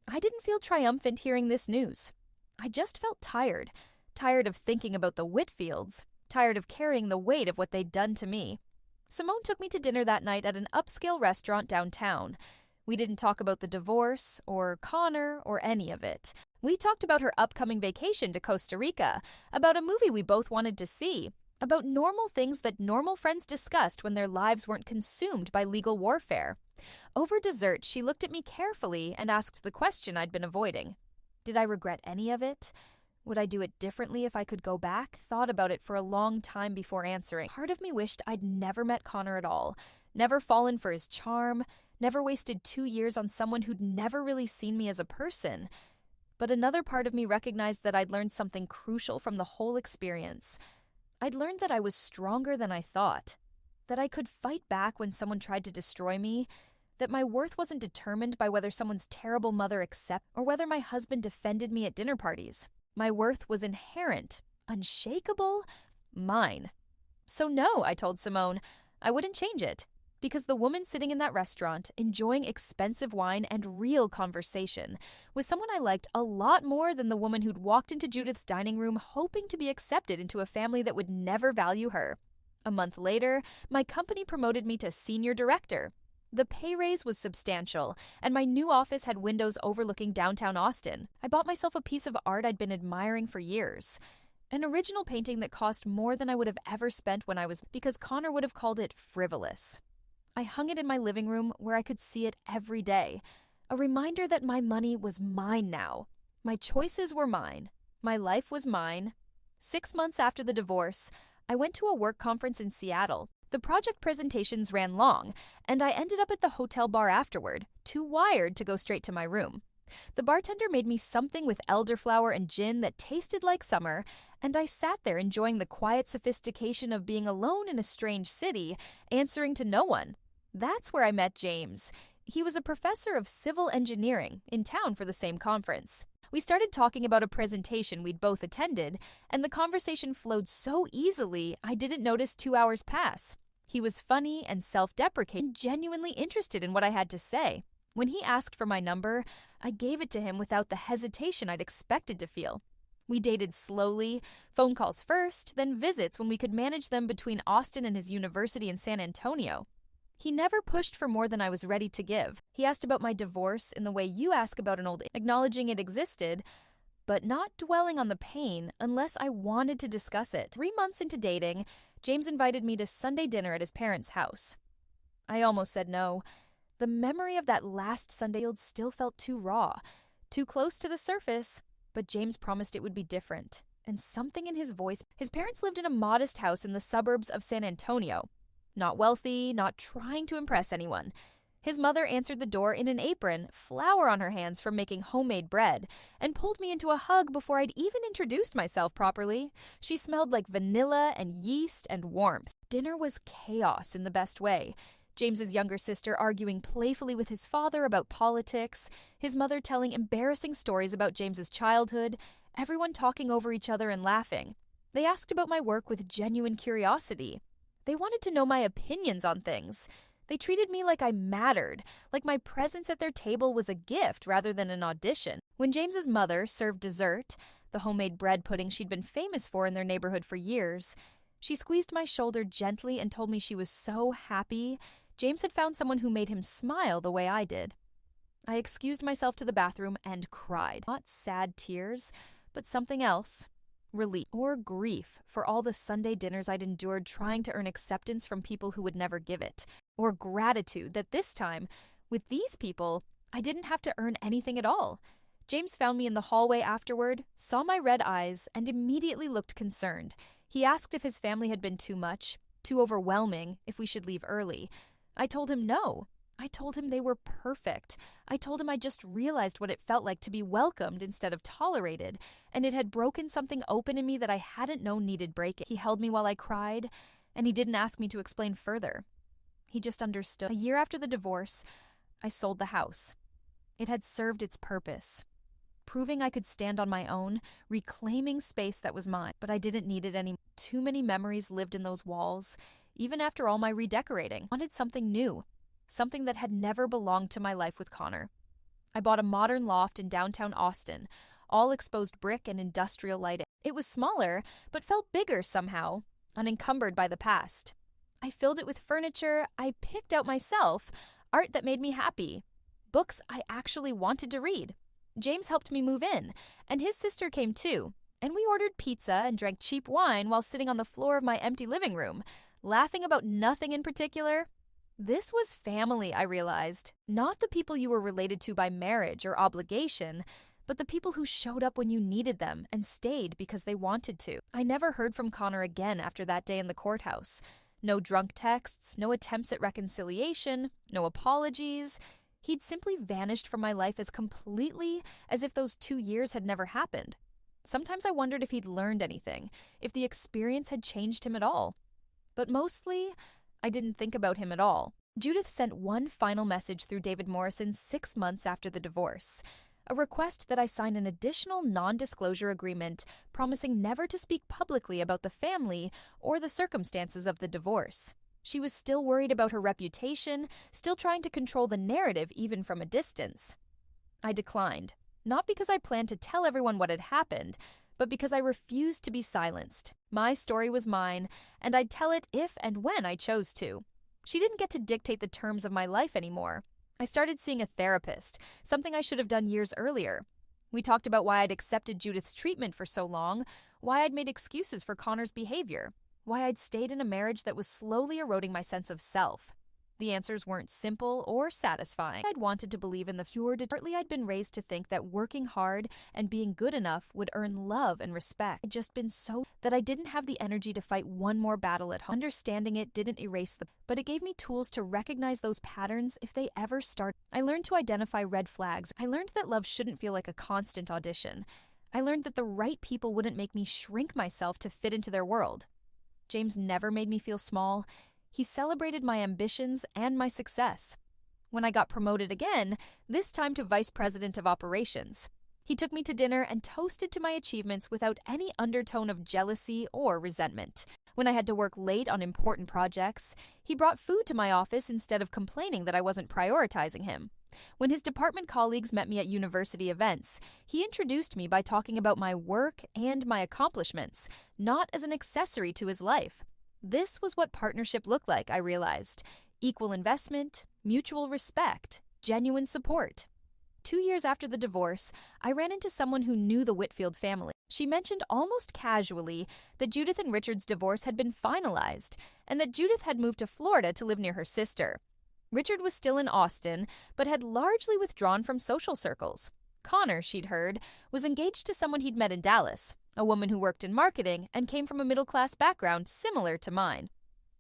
I didn't feel triumphant hearing this news. I just felt tired. Tired of thinking about the Whitfields. Tired of carrying the weight of what they'd done to me. Simone took me to dinner that night at an upscale restaurant downtown. We didn't talk about the divorce, or Connor, or any of it. We talked about her upcoming vacation to Costa Rica, about a movie we both wanted to see, about normal things that normal friends discussed when their lives weren't consumed by legal warfare. Over dessert, she looked at me carefully and asked the question I'd been avoiding. Did I regret any of it? Would I do it differently if I could go back? Thought about it for a long time before answering. Part of me wished I'd never met Connor at all, never fallen for his charm, never wasted 2 years on someone who'd never really seen me as a person. But another part of me recognized that I'd learned something crucial from the whole experience. I'd learned that I was stronger than I thought, that I could fight back when someone tried to destroy me, that my worth wasn't determined by whether someone's terrible mother accepted or whether my husband defended me at dinner parties. My worth was inherent, unshakable, mine. So no, I told Simone, I wouldn't change it. Because the woman sitting in that restaurant, enjoying expensive wine and real conversation, was someone I liked a lot more than the woman who'd walked into Judith's dining room hoping to be accepted into a family that would never value her. A month later, my company promoted me to senior director. The pay raise was substantial, and my new office had windows overlooking downtown Austin. I bought myself a piece of art I'd been admiring for years. An original painting that cost more than I would have ever spent when I was, because Connor would have called it frivolous. I hung it in my living room where I could see it every day, a reminder that my money was mine now. My choices were mine. My life was mine. 6 months after the divorce, I went to a work conference in Seattle. The project presentations ran long, and I ended up at the hotel bar afterward, too wired to go straight to my room. The bartender made me something with elderflower and gin that tasted like summer, and I sat there enjoying the quiet sophistication of being alone in a strange city, answering to no one. That's where I met James. He was a professor of civil engineering in town for the same conference. We started talking about a presentation we'd both attended, and the conversation flowed so easily I didn't notice 2 hours pass. He was funny and self-deprecating, genuinely interested in what I had to say. When he asked for my number, I gave it to him without the hesitation I'd expected to feel. We dated slowly, phone calls first, then visits when we could manage them between Austin and his university in San Antonio. He never pushed for more than I was ready to give. He asked about my divorce in the way you ask about an old, acknowledging it existed, but not dwelling on the pain unless I wanted to discuss it. 3 months into dating, James invited me to Sunday dinner at his parents' house. I almost said no. The memory of that last Sunday still felt too raw, too close to the surface, but James promised it would be different. And something in his voice. His parents lived in a modest house in the suburbs of San Antonio. Not wealthy, not trying to impress anyone. His mother answered the door in an apron, flour on her hands from making homemade bread, and pulled me into a hug before I'd even introduced myself properly. She smelled like vanilla and yeast and warmth. Dinner was chaos in the best way. James's younger sister arguing playfully with his father about politics, his mother telling embarrassing stories about James's childhood, everyone talking over each other and laughing. They asked about my work with genuine curiosity. They wanted to know my opinions on things. They treated me like I mattered, like my presence at their table was a gift rather than an audition. When James's mother served dessert, the homemade bread pudding she'd been famous for in their neighborhood for years. She squeezed my shoulder gently and told me she was so happy James had found someone who made him smile the way I did. I excused myself to the bathroom and cried. Not sad tears, but something else. Relief or grief for all the Sunday dinners I'd endured trying to earn acceptance from people who would never give it. Or gratitude that this time, with these people, I didn't have to earn anything at all. James found me in the hallway afterward, saw my red eyes, and immediately looked concerned. He asked if his family had been too much, too overwhelming, if we should leave early. I told him no. I told him they were perfect. I told him I just realized what it felt like to be welcomed instead of tolerated, and it had broken something open in me that I hadn't known needed breaking. He held me while I cried, and he didn't ask me to explain further. He just understood. A year after the divorce, I sold the house. It had served its purpose, proving I could stand on my own, reclaiming space that was mine, but I didn't need it anymore. Too many memories lived in those walls, even after all my redecorating. I wanted something new. Something that had never belonged to my life with Connor. I bought a modern loft in downtown Austin, all exposed brick and industrial lighting. It was smaller, but felt bigger somehow, unencumbered by the past. I filled it with furniture I picked out myself, art that made me happy, books I actually wanted to read. James helped me move in, and his sister came too, and we ordered pizza and drank cheap wine while sitting on the floor of my empty living room, laughing about nothing in particular. This was family, I realized. Not the people you were related to by marriage or obligation, but the people who showed up when you needed them and stayed because they wanted to. I never heard from Connor again after that day in the courthouse. No drunk texts, no attempts at reconciliation, no apologies. He'd simply vanished from my life as completely as if those 2 years had never happened. Sometimes I wondered if he'd learned anything, if the experience had changed him at all. But mostly, I didn't think about him at all. Judith sent one final message through David Morrison 6 months after the divorce, a request that I sign an additional non-disclosure agreement promising never to speak publicly about the family or the circumstances of the divorce. She was still worried about her reputation, still trying to control the narrative even from a distance. I declined, not because I planned to tell everyone what had happened, but because I refused to be silenced. My story was mine, and I'd tell it if and when I chose to. She didn't get to dictate the terms of my life anymore. I started seeing a therapist, something I should have done years earlier. We talked about why I'd accepted Judith's treatment for so long, why I'd made excuses for Connor's behavior, why I'd stayed in a marriage that was slowly eroding my sense of self. The answers weren't simple or satisfying. I'd wanted to believe in the pure. Partly I'd been raised to think that working hard and being good enough would earn love and respect. I'd just been so that I didn't have the energy to fight one more battle at home. Understanding it didn't erase but it gave me tools to recognize those patterns if they ever start. I learned to identify red flags. I learned that love shouldn't feel like a constant audition. I learned that the right people wouldn't make me shrink myself to fit into their world. James never made me feel small. He celebrated my ambitions and my success. When I got promoted again, this time to Vice President of Operations, he took me to dinner and toasted to my achievements without any undertone of jealousy or resentment. When I had to work late on important projects, he brought food to my office instead of complaining that I wasn't prioritizing him. When his department colleagues met me at university events, he introduced me by talking about my work and my accomplishments, not as an accessory to his life. This was what partnership looked like, I realized. Equal investment, mutual respect, genuine support. 2 years after the divorce, I ran into someone who knew the Whitfield family. She mentioned almost casually that Judith and Richard's divorce had been finalized and that Judith had moved to Florida to live near her sister. Richard was still in Austin, but had largely withdrawn from social circles. Connor, she'd heard, was engaged to someone he'd met in Dallas, a woman who worked in marketing and came from a middle-class background similar to mine.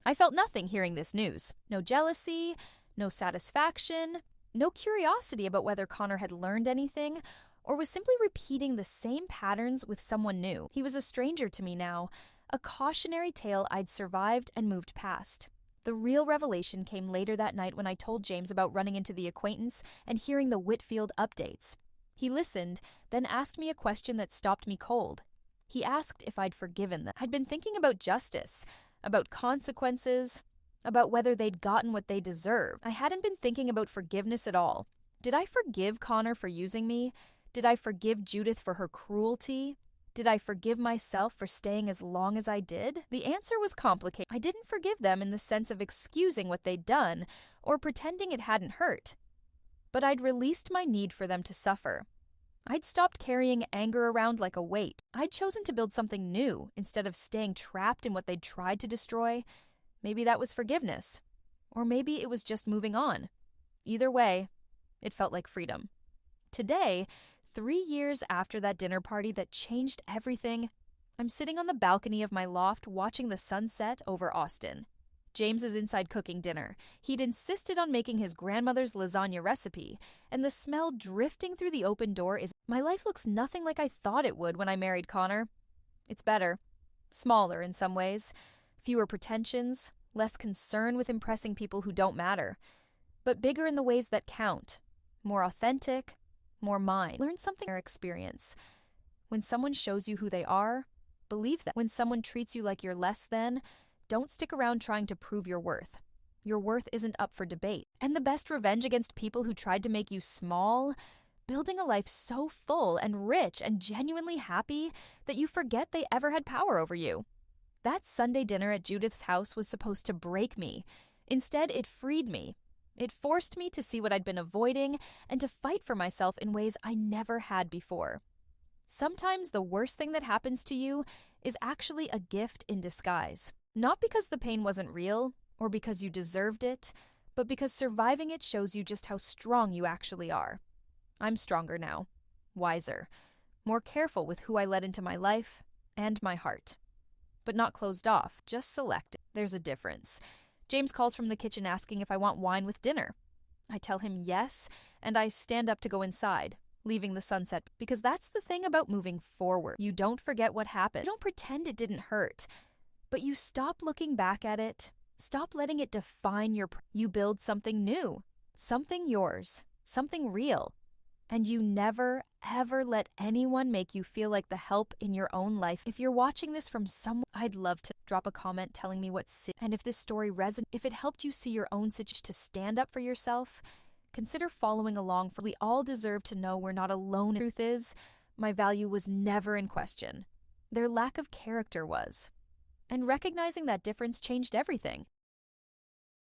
I felt nothing hearing this news. No jealousy, no satisfaction, no curiosity about whether Connor had learned anything or was simply repeating the same patterns with someone new. He was a stranger to me now, a cautionary tale I'd survived and moved past. The real revelation came later that night when I told James about running into the acquaintance and hearing the Whitfield updates. He listened, then asked me a question that stopped me cold. He asked if I'd forgiven them. I'd been thinking about justice, about consequences, about whether they'd gotten what they deserved. I hadn't been thinking about forgiveness at all. Did I forgive Connor for using me? Did I forgive Judith for her cruelty? Did I forgive myself for staying as long as I did? The answer was complicated. I didn't forgive them in the sense of excusing what they'd done or pretending it hadn't hurt. But I'd released my need for them to suffer. I'd stopped carrying anger around like a weight. I'd chosen to build something new instead of staying trapped in what they'd tried to destroy. Maybe that was forgiveness. Or maybe it was just moving on. Either way, it felt like freedom. Today, 3 years after that dinner party that changed everything, I'm sitting on the balcony of my loft watching the sunset over Austin. James is inside cooking dinner. He'd insisted on making his grandmother's lasagna recipe, and the smell drifting through the open door is... My life looks nothing like I thought it would when I married Connor. It's better. Smaller in some ways. Fewer pretensions. Less concern with impressing people who don't matter. But bigger in the ways that count. More authentic. More mine. Learn something from their experience. When someone shows you who they are, believe that. When someone treats you like you're less than, don't stick around trying to prove your worth. Your worth isn't up for debate. And the best revenge against people who tried to make you small? Building a life so full and rich and genuinely happy that you forget they ever had power over you. That Sunday dinner at Judith's house was supposed to break me. Instead, it freed me. It forced me to see what I'd been avoiding and to fight for myself in ways I never had before. Sometimes the worst thing that happens to you is actually a gift in disguise. Not because the pain wasn't real or because you deserved it, but because surviving it shows you just how strong you actually are. I'm stronger now, wiser, more careful with who I let into my life and my heart. But not closed off, just selective. There's a difference. James calls from the kitchen asking if I want wine with dinner. I tell him yes, and I stand up to go inside, leaving the sunset, because that's the thing about moving forward. You don't forget what happened. You don't pretend it didn't hurt, but you stop looking back at it. Stop letting it define you build something new, something yours, something real. And you never, ever let anyone make you feel like the help in your own life. If you're watching this from somewhere, I'd love to drop a comment telling me and if this story resonates, if it helped you see your own situation to stand up for yourself, consider following along, for we all deserve to know we're not alone. The truth is, my value was never in question. Their lack of character was. And recognizing that difference changed everything.